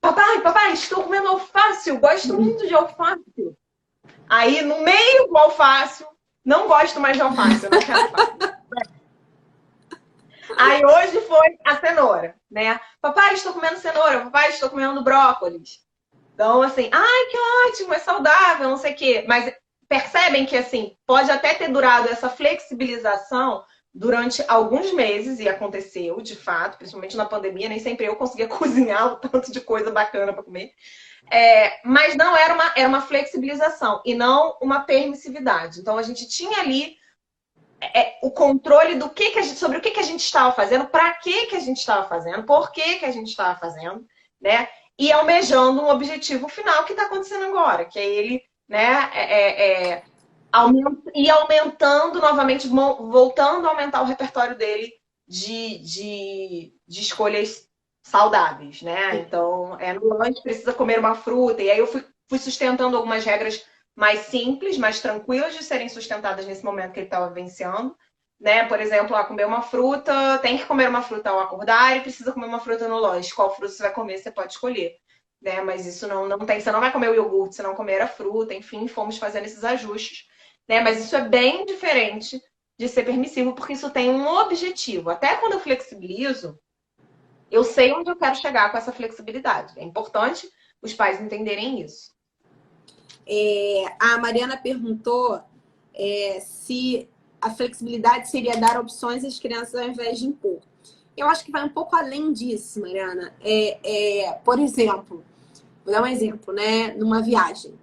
Papai, estou comendo alface, eu gosto muito de alface. Aí, no meio do alface, não gosto mais de alface, eu não quero alface. Aí hoje foi a cenoura, né? Papai, estou comendo cenoura. Papai, estou comendo brócolis. Então, assim, ai, que ótimo, é saudável, não sei o quê. Mas percebem que, assim, pode até ter durado essa flexibilização durante alguns meses, e aconteceu, de fato, principalmente na pandemia, nem sempre eu conseguia cozinhar o tanto de coisa bacana para comer. Mas não era uma flexibilização e não uma permissividade. Então, a gente tinha ali o controle sobre o que a gente estava fazendo, para que a gente estava fazendo, por que a gente estava fazendo, né? E almejando um objetivo final que está acontecendo agora, que é ele né? E aumentando novamente, voltando a aumentar o repertório dele de escolhas saudáveis, né? Então, no lanche precisa comer uma fruta, e aí eu fui sustentando algumas regras mais simples, mais tranquilas de serem sustentadas nesse momento que ele estava vivenciando, né? Por exemplo, comer uma fruta, tem que comer uma fruta ao acordar e precisa comer uma fruta no lanche. Qual fruta você vai comer, você pode escolher. Né? Mas isso não tem, você não vai comer o iogurte, você não comer a fruta, enfim, fomos fazendo esses ajustes. Né? Mas isso é bem diferente de ser permissivo, porque isso tem um objetivo. Até quando eu flexibilizo, eu sei onde eu quero chegar com essa flexibilidade. É importante os pais entenderem isso. A Mariana perguntou se a flexibilidade seria dar opções às crianças ao invés de impor. Eu acho que vai um pouco além disso, Mariana. Por exemplo, vou dar um exemplo, né? Numa viagem.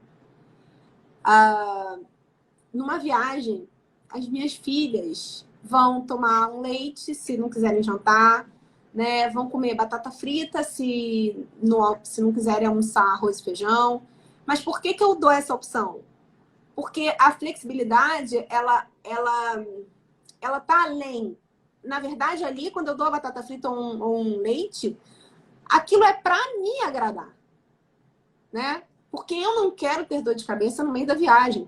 Numa viagem, as minhas filhas vão tomar um leite se não quiserem jantar, né? Vão comer batata frita se não quiserem almoçar arroz e feijão. Mas por que eu dou essa opção? Porque a flexibilidade, ela tá além. Na verdade, ali, quando eu dou a batata frita ou um leite, aquilo é para me agradar, né? Porque eu não quero ter dor de cabeça no meio da viagem,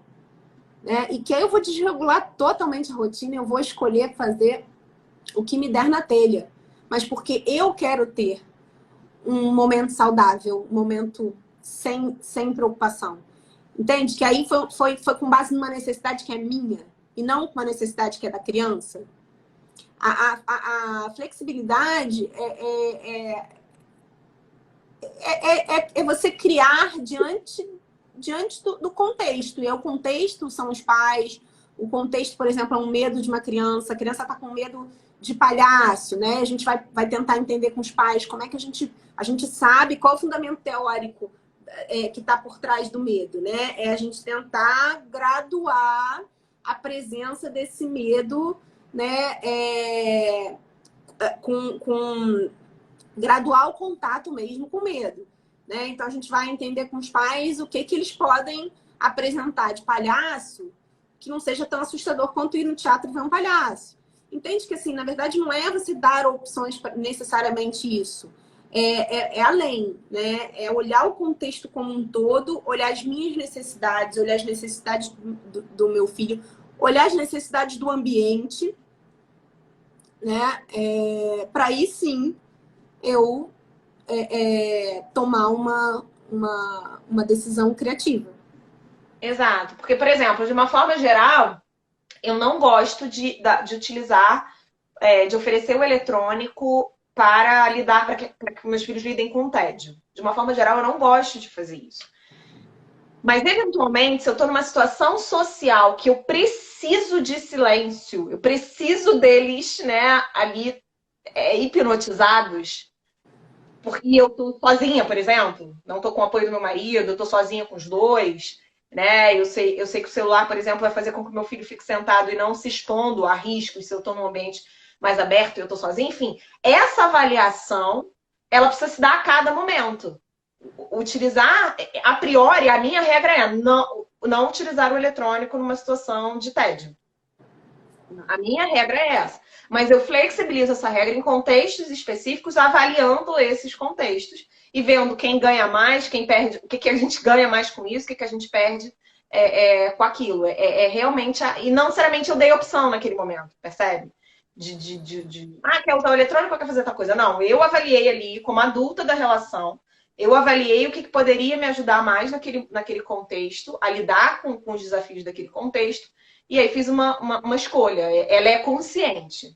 né? E que aí eu vou desregular totalmente a rotina, eu vou escolher fazer o que me der na telha. Mas porque eu quero ter um momento saudável, um momento sem preocupação. Entende? Que aí foi com base numa necessidade que é minha e não uma necessidade que é da criança. A flexibilidade é você criar diante do contexto. E o contexto são os pais. O contexto, por exemplo, é um medo de uma criança. A criança está com medo de palhaço, né? A gente vai tentar entender com os pais como é que a gente sabe qual é o fundamento teórico que está por trás do medo, né? É a gente tentar graduar a presença desse medo, né? Com graduar o contato mesmo com o medo, né? Então a gente vai entender com os pais o que eles podem apresentar de palhaço que não seja tão assustador quanto ir no teatro e ver um palhaço. Entende que, assim, na verdade, não é você dar opções para necessariamente isso. É além, né? É olhar o contexto como um todo, olhar as minhas necessidades, olhar as necessidades do meu filho, olhar as necessidades do ambiente, né? Para aí sim eu tomar uma decisão criativa. Exato. Porque, por exemplo, de uma forma geral, eu não gosto de utilizar, de oferecer o eletrônico para lidar, para que meus filhos lidem com o tédio. De uma forma geral, eu não gosto de fazer isso. Mas, eventualmente, se eu estou numa situação social que eu preciso de silêncio, eu preciso deles, né, ali hipnotizados, porque eu estou sozinha, por exemplo, não estou com o apoio do meu marido, eu estou sozinha com os dois, né? Eu sei que o celular, por exemplo, vai fazer com que o meu filho fique sentado e não se expondo a riscos se eu estou num ambiente mais aberto e eu estou sozinha. Enfim, essa avaliação, ela precisa se dar a cada momento. Utilizar, a priori, a minha regra é não utilizar o eletrônico numa situação de tédio. A minha regra é essa. Mas eu flexibilizo essa regra em contextos específicos, avaliando esses contextos e vendo quem ganha mais, quem perde, o que a gente ganha mais com isso, o que a gente perde com aquilo. Realmente. E não necessariamente eu dei opção naquele momento, percebe? Quer usar o eletrônico ou quer fazer outra coisa? Não, eu avaliei ali, como adulta da relação, eu avaliei o que poderia me ajudar mais naquele contexto, a lidar com os desafios daquele contexto. E aí fiz uma escolha. Ela é consciente,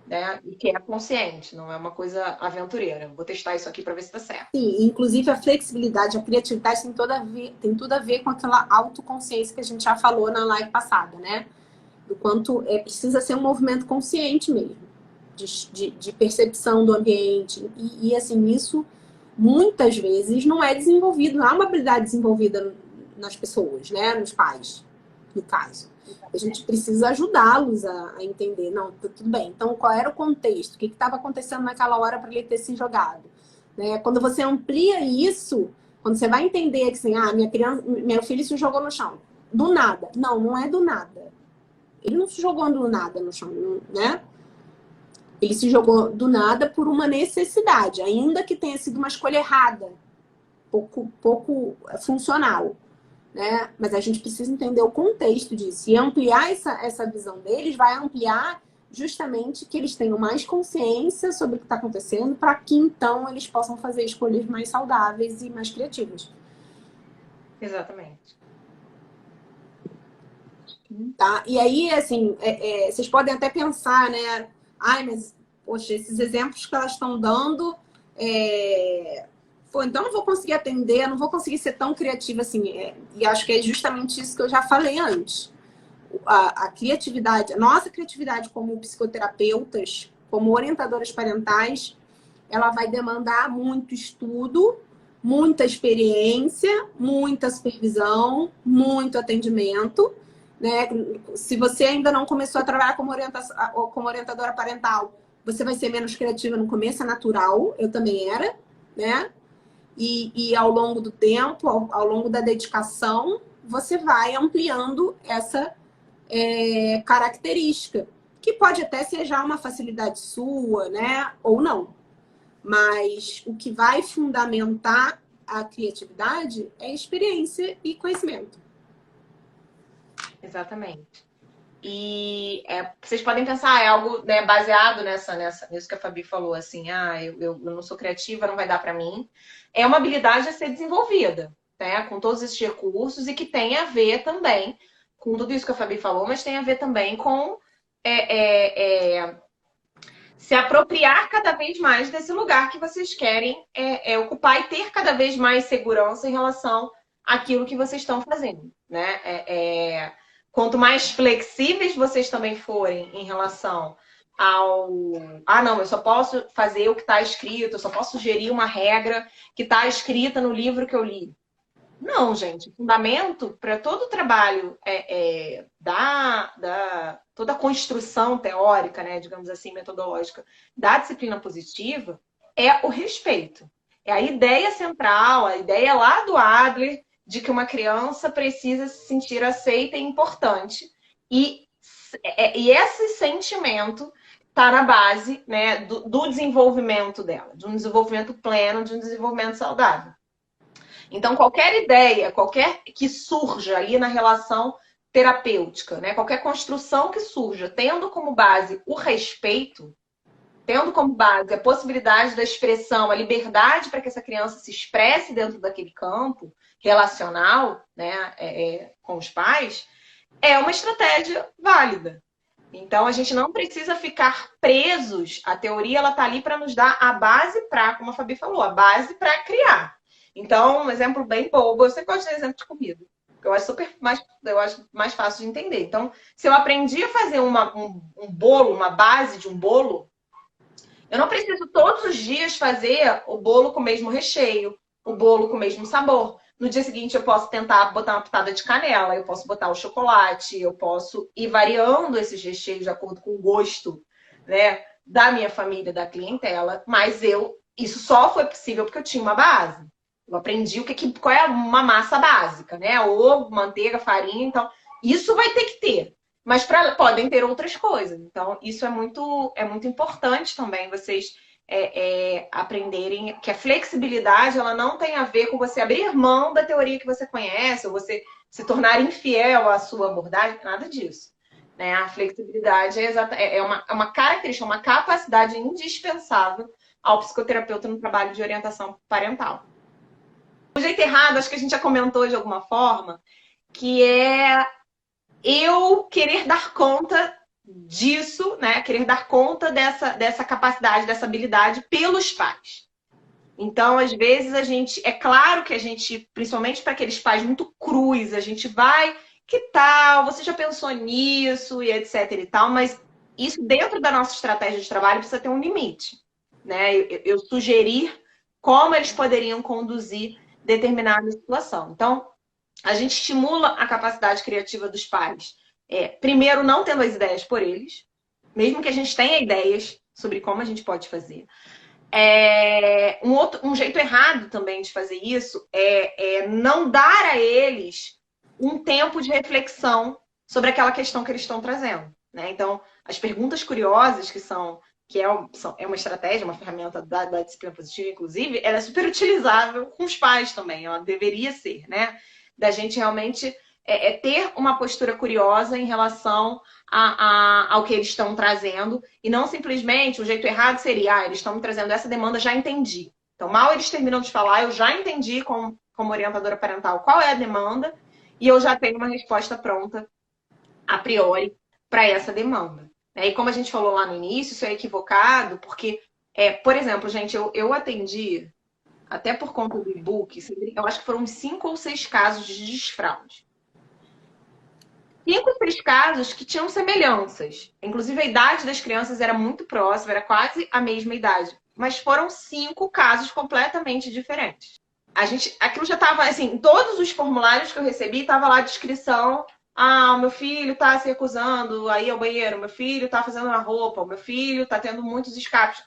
né? E que é consciente, não é uma coisa aventureira. Vou testar isso aqui para ver se tá certo. Sim, inclusive a flexibilidade, a criatividade tem tudo a ver com aquela autoconsciência que a gente já falou na live passada, né? Do quanto precisa ser um movimento consciente mesmo, de percepção do ambiente. E assim, isso muitas vezes não é desenvolvido, não há uma habilidade desenvolvida nas pessoas, né? Nos pais, no caso. A gente precisa ajudá-los a entender. Não, tudo bem. Então, qual era o contexto? O que estava acontecendo naquela hora para ele ter se jogado? Né? Quando você amplia isso, Quando você vai entender que assim, meu filho se jogou no chão. Do nada. Não, não é do nada. Ele não se jogou do nada no chão, né? Ele se jogou do nada por uma necessidade, ainda que tenha sido uma escolha errada, pouco funcional, né? Mas a gente precisa entender o contexto disso. E ampliar essa visão deles vai ampliar justamente que eles tenham mais consciência sobre o que está acontecendo, para que então eles possam fazer escolhas mais saudáveis e mais criativas. Exatamente. Tá? E aí, assim, vocês podem até pensar, né? Ai, mas, poxa, esses exemplos que elas estão dando, pô, então eu não vou conseguir atender, eu não vou conseguir ser tão criativa assim. E acho que é justamente isso que eu já falei antes. A criatividade, a nossa criatividade como psicoterapeutas, como orientadoras parentais, ela vai demandar muito estudo, muita experiência, muita supervisão, muito atendimento, né? Se você ainda não começou a trabalhar como orientadora parental, você vai ser menos criativa no começo, é natural, eu também era, né? E ao longo do tempo, ao longo da dedicação, você vai ampliando essa característica, que pode até ser já uma facilidade sua, né? Ou não. Mas o que vai fundamentar a criatividade é experiência e conhecimento. Exatamente. E vocês podem pensar, é algo, né, baseado nisso que a Fabi falou, assim, eu não sou criativa, não vai dar para mim. É uma habilidade a ser desenvolvida, né, com todos esses recursos e que tem a ver também com tudo isso que a Fabi falou, mas tem a ver também com se apropriar cada vez mais desse lugar que vocês querem ocupar e ter cada vez mais segurança em relação àquilo que vocês estão fazendo, né? Quanto mais flexíveis vocês também forem em relação ao... não, eu só posso fazer o que está escrito, eu só posso sugerir uma regra que está escrita no livro que eu li. Não, gente. O fundamento para todo o trabalho toda a construção teórica, né, digamos assim, metodológica da disciplina positiva é o respeito. É a ideia central, a ideia lá do Adler de que uma criança precisa se sentir aceita e importante. E esse sentimento está na base, né, do desenvolvimento dela, de um desenvolvimento pleno, de um desenvolvimento saudável. Então, qualquer ideia, qualquer que surja ali na relação terapêutica, né? Qualquer construção que surja, tendo como base o respeito, tendo como base a possibilidade da expressão, a liberdade para que essa criança se expresse dentro daquele campo relacional, né, com os pais, é uma estratégia válida. Então, a gente não precisa ficar presos. A teoria ela está ali para nos dar a base para, como a Fabi falou, a base para criar. Então, um exemplo bem bobo, eu sempre gosto de exemplo de comida. Eu acho mais fácil de entender. Então, se eu aprendi a fazer um bolo, uma base de um bolo, eu não preciso todos os dias fazer o bolo com o mesmo recheio, o bolo com o mesmo sabor. No dia seguinte, eu posso tentar botar uma pitada de canela, eu posso botar o chocolate, eu posso ir variando esses recheios de acordo com o gosto, né, da minha família, da clientela. Mas isso só foi possível porque eu tinha uma base. Eu aprendi qual é uma massa básica, né? Ovo, manteiga, farinha. Então, isso vai ter que ter. Mas podem ter outras coisas. Então, isso é muito importante também vocês aprenderem que a flexibilidade ela não tem a ver com você abrir mão da teoria que você conhece ou você se tornar infiel à sua abordagem. Nada disso. Né? A flexibilidade é uma característica, uma capacidade indispensável ao psicoterapeuta no trabalho de orientação parental. O jeito errado, acho que a gente já comentou de alguma forma, que é eu querer dar conta disso, né? Querer dar conta dessa capacidade, dessa habilidade pelos pais. Então, às vezes, é claro que a gente, principalmente para aqueles pais muito crus, a gente vai, que tal? Você já pensou nisso? E etc e tal, mas isso dentro da nossa estratégia de trabalho precisa ter um limite, né? Eu sugerir como eles poderiam conduzir determinada situação. Então, a gente estimula a capacidade criativa dos pais. Primeiro, não tendo as ideias por eles, mesmo que a gente tenha ideias sobre como a gente pode fazer. Um jeito errado também de fazer isso é não dar a eles um tempo de reflexão sobre aquela questão que eles estão trazendo, né? Então, as perguntas curiosas, é uma estratégia, uma ferramenta da disciplina positiva, inclusive, ela é super utilizável com os pais também, ela deveria ser, né? Da gente realmente ter uma postura curiosa em relação ao que eles estão trazendo, e não simplesmente o jeito errado seria, eles estão me trazendo essa demanda, já entendi. Então, mal eles terminam de falar, eu já entendi como orientadora parental qual é a demanda, e eu já tenho uma resposta pronta, a priori, para essa demanda. E como a gente falou lá no início, isso é equivocado, porque, por exemplo, gente, eu atendi, até por conta do e-book, eu acho que foram 5 ou 6 casos de desfraude. 5 ou 6 casos que tinham semelhanças. Inclusive, a idade das crianças era muito próxima, era quase a mesma idade. Mas foram 5 casos completamente diferentes. Aquilo já estava, assim, em todos os formulários que eu recebi, estava lá a descrição. O meu filho está se recusando a ir ao banheiro, meu filho está fazendo a roupa, o meu filho está tendo muitos escapes.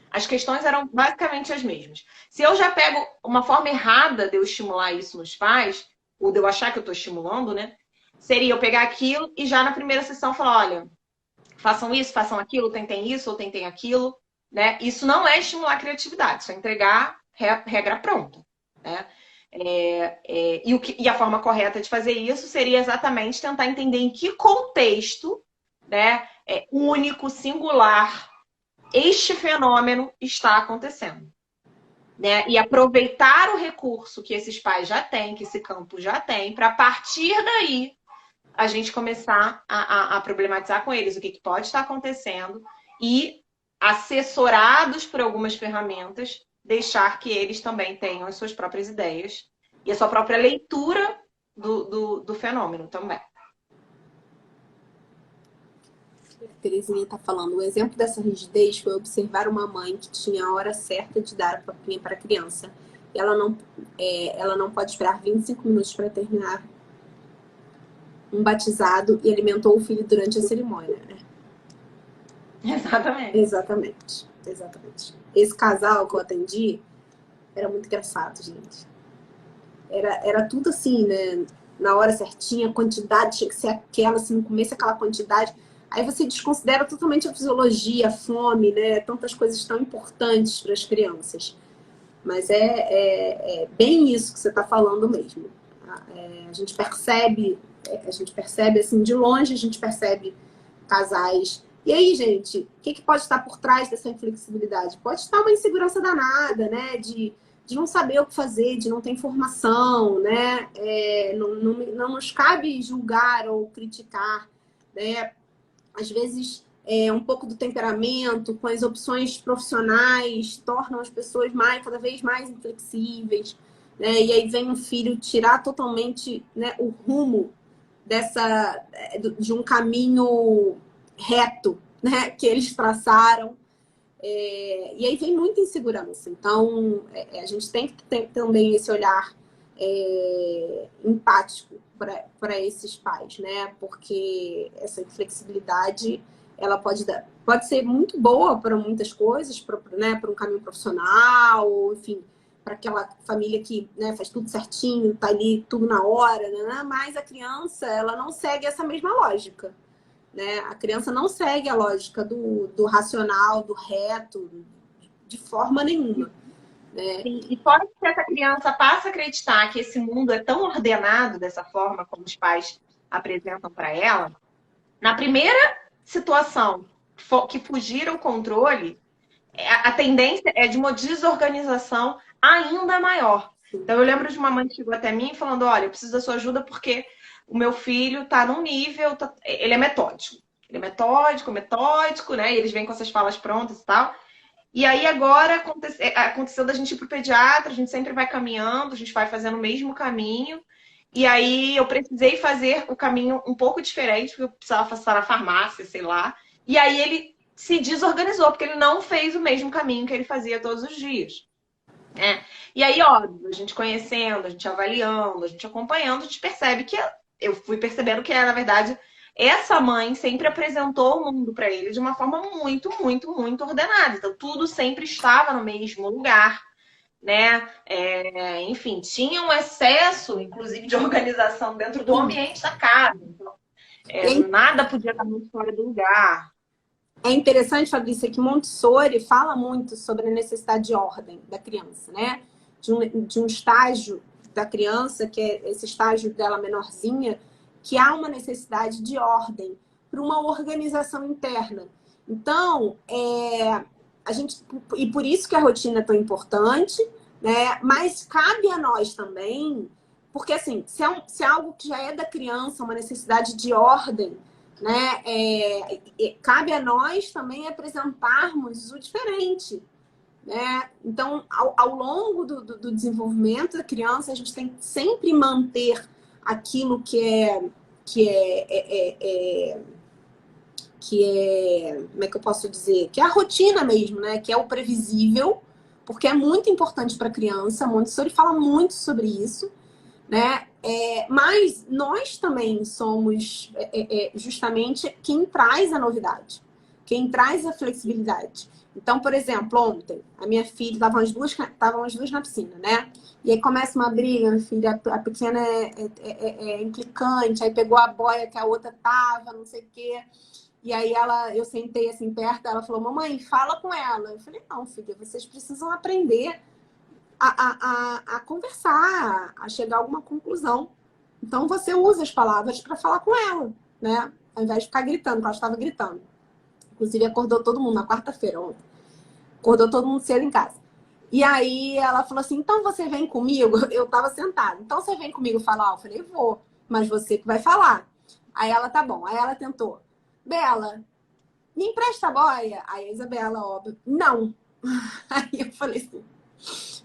As questões eram basicamente as mesmas. Se eu já pego uma forma errada de eu estimular isso nos pais, ou de eu achar que eu estou estimulando, né? Seria eu pegar aquilo e já na primeira sessão falar, olha, façam isso, façam aquilo, tentem isso ou tentem aquilo, né? Isso não é estimular a criatividade, isso é entregar regra pronta, né? E a forma correta de fazer isso seria exatamente tentar entender em que contexto, né, único, singular, este fenômeno está acontecendo. Né? E aproveitar o recurso que esses pais já têm, que esse campo já tem, para a partir daí a gente começar a problematizar com eles o que pode estar acontecendo e, assessorados por algumas ferramentas, deixar que eles também tenham as suas próprias ideias e a sua própria leitura do fenômeno também. A Terezinha está falando, o exemplo dessa rigidez foi observar uma mãe que tinha a hora certa de dar a papinha para a criança. Ela não pode esperar 25 minutos para terminar um batizado e alimentou o filho durante a cerimônia, né? Exatamente. Exatamente. Esse casal que eu atendi era muito engraçado, gente. Era tudo assim, né? Na hora certinha, a quantidade tinha que ser aquela, se não comesse aquela quantidade. Aí você desconsidera totalmente a fisiologia, a fome, né? Tantas coisas tão importantes para as crianças. Mas é bem isso que você está falando mesmo. A gente percebe assim, de longe, a gente percebe casais. E aí, gente, o que pode estar por trás dessa inflexibilidade? Pode estar uma insegurança danada, né? De não saber o que fazer, de não ter informação, né? Não nos cabe julgar ou criticar, né? Às vezes, um pouco do temperamento, com as opções profissionais, tornam as pessoas cada vez mais inflexíveis, né? E aí vem um filho tirar totalmente, né, o rumo de um caminho reto, né, que eles traçaram. E aí vem muita insegurança. Então, a gente tem que ter também esse olhar empático para esses pais, né? Porque essa inflexibilidade ela pode ser muito boa para muitas coisas, né? Para um caminho profissional, ou, enfim, para aquela família que, né, faz tudo certinho, tá ali tudo na hora, né? Mas a criança ela não segue essa mesma lógica. Né? A criança não segue a lógica do racional, do reto, de forma nenhuma. Né? E fora que essa criança passa a acreditar que esse mundo é tão ordenado dessa forma como os pais apresentam para ela, na primeira situação que fugir ao controle, a tendência é de uma desorganização ainda maior. Então, eu lembro de uma mãe que chegou até mim falando, olha, eu preciso da sua ajuda porque o meu filho está num nível, ele é metódico. Ele é metódico, né? E eles vêm com essas falas prontas e tal. E aí agora aconteceu da gente ir pro pediatra, a gente sempre vai caminhando, a gente vai fazendo o mesmo caminho. E aí eu precisei fazer o caminho um pouco diferente, porque eu precisava passar na farmácia, sei lá. E aí ele se desorganizou, porque ele não fez o mesmo caminho que ele fazia todos os dias. E aí, óbvio, a gente conhecendo, a gente avaliando, a gente acompanhando, a gente percebe que eu fui percebendo que, na verdade, essa mãe sempre apresentou o mundo para ele de uma forma muito, muito, muito ordenada. Então, tudo sempre estava no mesmo lugar, né? Enfim, tinha um excesso, inclusive, de organização dentro do ambiente da casa. Então, nada podia estar muito fora do lugar. É interessante, Fabrícia, que Montessori fala muito sobre a necessidade de ordem da criança, né? De um estágio da criança, que é esse estágio dela menorzinha, que há uma necessidade de ordem para uma organização interna. Então, e por isso que a rotina é tão importante, né? Mas cabe a nós também, porque assim, se é algo que já é da criança, uma necessidade de ordem, né? Cabe a nós também apresentarmos o diferente, né? Então, ao longo do desenvolvimento da criança, a gente tem que sempre manter aquilo que é, como é que eu posso dizer? Que é a rotina mesmo, né? Que é o previsível, porque é muito importante para a criança. A Montessori fala muito sobre isso, né? Mas nós também somos justamente quem traz a novidade, quem traz a flexibilidade. Então, por exemplo, ontem, a minha filha, estavam as duas na piscina, né? E aí começa uma briga, minha filha, a pequena é implicante, aí pegou a boia que a outra tava, não sei o quê. E aí eu sentei assim perto, ela falou, mamãe, fala com ela. Eu falei, não, filha, vocês precisam aprender a conversar, a chegar a alguma conclusão. Então, você usa as palavras para falar com ela, né? Ao invés de ficar gritando, porque ela estava gritando. Inclusive, acordou todo mundo na quarta-feira ontem. Acordou todo mundo cedo em casa. E aí, ela falou assim, então você vem comigo? Eu estava sentada. Então, você vem comigo falar? Eu falei, vou. Mas você que vai falar. Aí ela, tá bom. Aí ela tentou. Bela, me empresta a boia? Aí a Isabela, óbvio, não. Aí eu falei assim,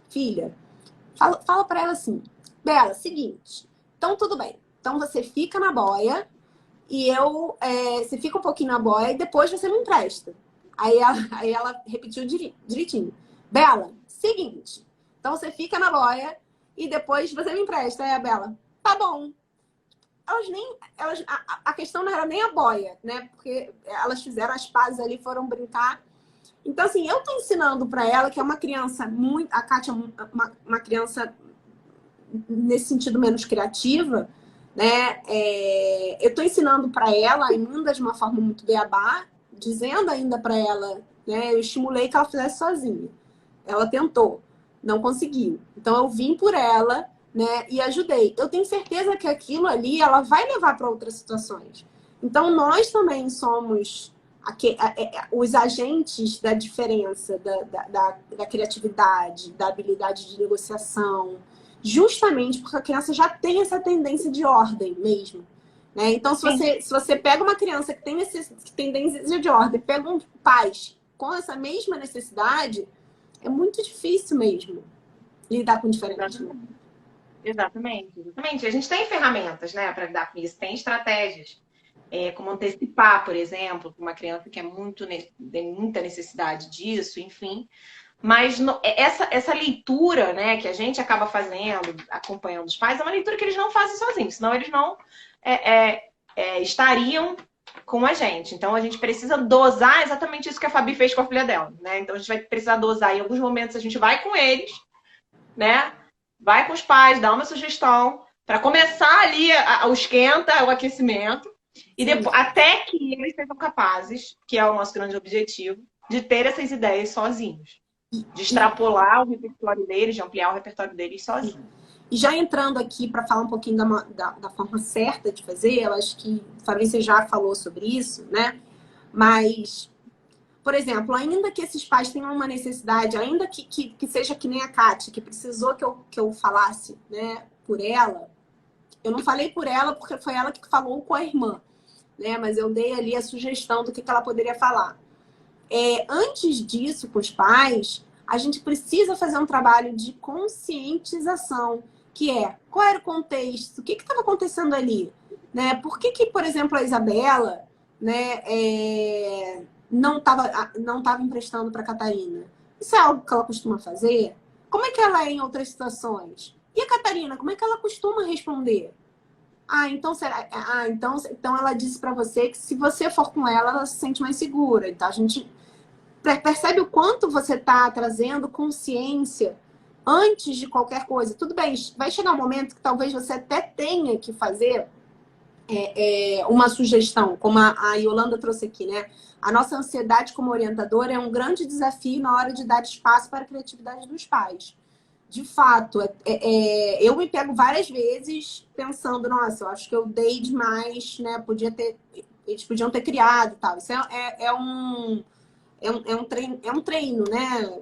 filha, fala para ela assim, Bela, seguinte, então tudo bem. Então você fica na boia e você fica um pouquinho na boia e depois você me empresta. Aí ela repetiu direitinho. Bela, seguinte, então você fica na boia e depois você me empresta. Aí a Bela, tá bom. A questão não era nem a boia, né? Porque elas fizeram as pazes ali, foram brincar. Então, assim, eu tô ensinando para ela, que é uma criança muito... A Kátia é uma criança, nesse sentido, menos criativa, né? Eu tô ensinando para ela, ainda de uma forma muito beabá, dizendo ainda para ela, né? Eu estimulei que ela fizesse sozinha. Ela tentou, não conseguiu. Então, eu vim por ela, né? E ajudei. Eu tenho certeza que aquilo ali, ela vai levar para outras situações. Então, nós também somos... os agentes da diferença, da criatividade, da habilidade de negociação, justamente porque a criança já tem essa tendência de ordem mesmo. Né? Então, se você pega uma criança que tem tendência de ordem, pega um pai com essa mesma necessidade, é muito difícil mesmo lidar com diferente. Exatamente. A gente tem ferramentas, né, para lidar com isso, tem estratégias. Como antecipar, por exemplo, para uma criança que tem muita necessidade disso, enfim. Mas essa leitura, né, que a gente acaba fazendo, acompanhando os pais, é uma leitura que eles não fazem sozinhos, senão eles não estariam com a gente. Então, a gente precisa dosar exatamente isso que a Fabi fez com a filha dela, né? Então, a gente vai precisar dosar. Em alguns momentos, a gente vai com eles, né? Vai com os pais, dá uma sugestão, para começar ali o esquenta, o aquecimento, e depois, até que eles sejam capazes, que é o nosso grande objetivo, de ter essas ideias sozinhos. De extrapolar o repertório deles, de ampliar o repertório deles sozinhos. E já entrando aqui para falar um pouquinho da forma certa de fazer, eu acho que a Fabrícia já falou sobre isso, né? Mas, por exemplo, ainda que esses pais tenham uma necessidade, ainda que seja que nem a Kátia, que precisou que eu falasse, né, por ela, eu não falei por ela porque foi ela que falou com a irmã, né? Mas eu dei ali a sugestão do que ela poderia falar. Antes disso, com os pais, a gente precisa fazer um trabalho de conscientização, que qual era o contexto, o que estava acontecendo ali, né? Por que, por exemplo, a Isabela, né, não estava emprestando para a Catarina? Isso é algo que ela costuma fazer? Como é que ela é em outras situações? E a Catarina, como é que ela costuma responder? então será? Então ela disse para você que se você for com ela, ela se sente mais segura. Então a gente percebe o quanto você está trazendo consciência antes de qualquer coisa. Tudo bem, vai chegar um momento que talvez você até tenha que fazer uma sugestão, como a Yolanda trouxe aqui, né? A nossa ansiedade como orientadora é um grande desafio na hora de dar espaço para a criatividade dos pais. De fato, eu me pego várias vezes pensando, nossa, eu acho que eu dei demais, né? Eles podiam ter criado e tal. Isso é um treino, né?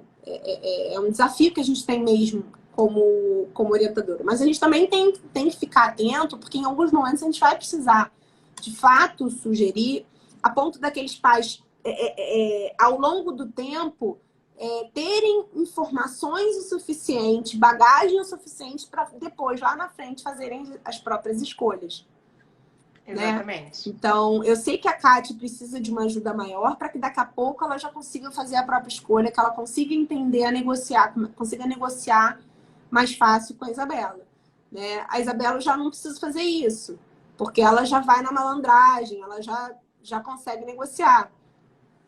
É um desafio que a gente tem mesmo como orientadora. Mas a gente também tem que ficar atento, porque em alguns momentos a gente vai precisar, de fato, sugerir, a ponto daqueles pais, ao longo do tempo, terem informações o suficiente, bagagem o suficiente para depois, lá na frente, fazerem as próprias escolhas. Exatamente. Né? Então, eu sei que a Kati precisa de uma ajuda maior para que daqui a pouco ela já consiga fazer a própria escolha, que ela consiga entender, consiga negociar mais fácil com a Isabela. Né? A Isabela já não precisa fazer isso, porque ela já vai na malandragem, ela já consegue negociar.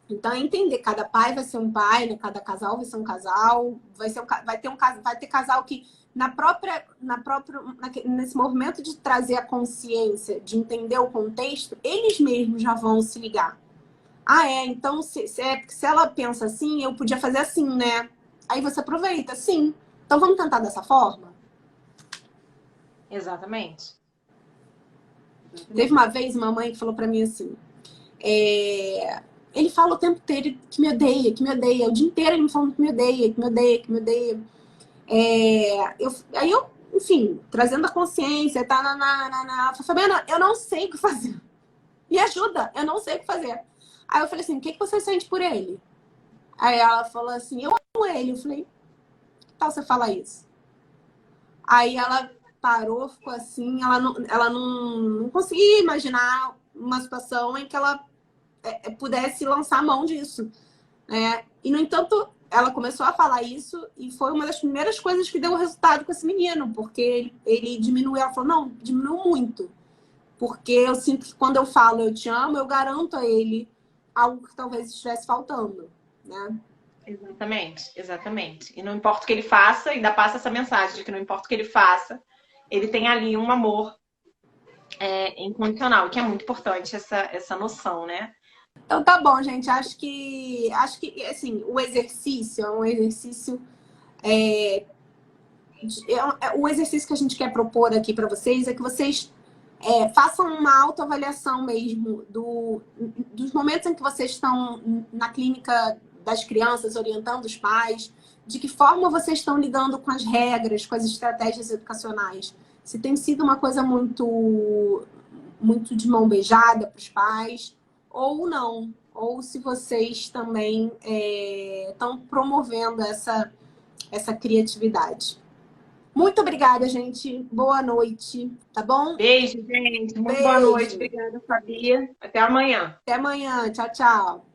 Então, é entender, cada pai vai ser um pai, né? Cada casal vai ser um casal, vai ter casal que nesse movimento de trazer a consciência, de entender o contexto, eles mesmos já vão se ligar. Então se ela pensa assim, eu podia fazer assim, né? Aí você aproveita, sim. Então vamos tentar dessa forma? Exatamente. Teve uma vez uma mãe que falou pra mim assim, ele fala o tempo inteiro que me odeia, que me odeia. O dia inteiro ele me falando que me odeia, que me odeia, que me odeia. Aí eu, enfim, trazendo a consciência, Fabiana, eu não sei o que fazer. Me ajuda, eu não sei o que fazer. Aí eu falei assim, o que você sente por ele? Aí ela falou assim, eu amo ele. Eu falei, que tal você falar isso? Aí ela parou, ficou assim, ela não conseguia imaginar uma situação em que ela pudesse lançar a mão disso, né? E, no entanto, ela começou a falar isso e foi uma das primeiras coisas que deu resultado com esse menino, porque ele diminuiu. Ela falou, não, diminuiu muito. Porque eu sinto que quando eu falo eu te amo, eu garanto a ele algo que talvez estivesse faltando, né? Exatamente, exatamente. E não importa o que ele faça, ainda passa essa mensagem de que não importa o que ele faça, ele tem ali um amor incondicional, que é muito importante essa noção, né? Então tá bom, gente. Acho que assim, o exercício é um exercício. O exercício que a gente quer propor aqui para vocês é que vocês façam uma autoavaliação mesmo dos momentos em que vocês estão na clínica das crianças, orientando os pais, de que forma vocês estão lidando com as regras, com as estratégias educacionais. Se tem sido uma coisa muito, muito de mão beijada para os pais, ou não. Ou se vocês também estão promovendo essa criatividade. Muito obrigada, gente. Boa noite, tá bom? Beijo, gente. Muito boa noite. Obrigada, Fabia. Até amanhã. Até amanhã. Tchau, tchau.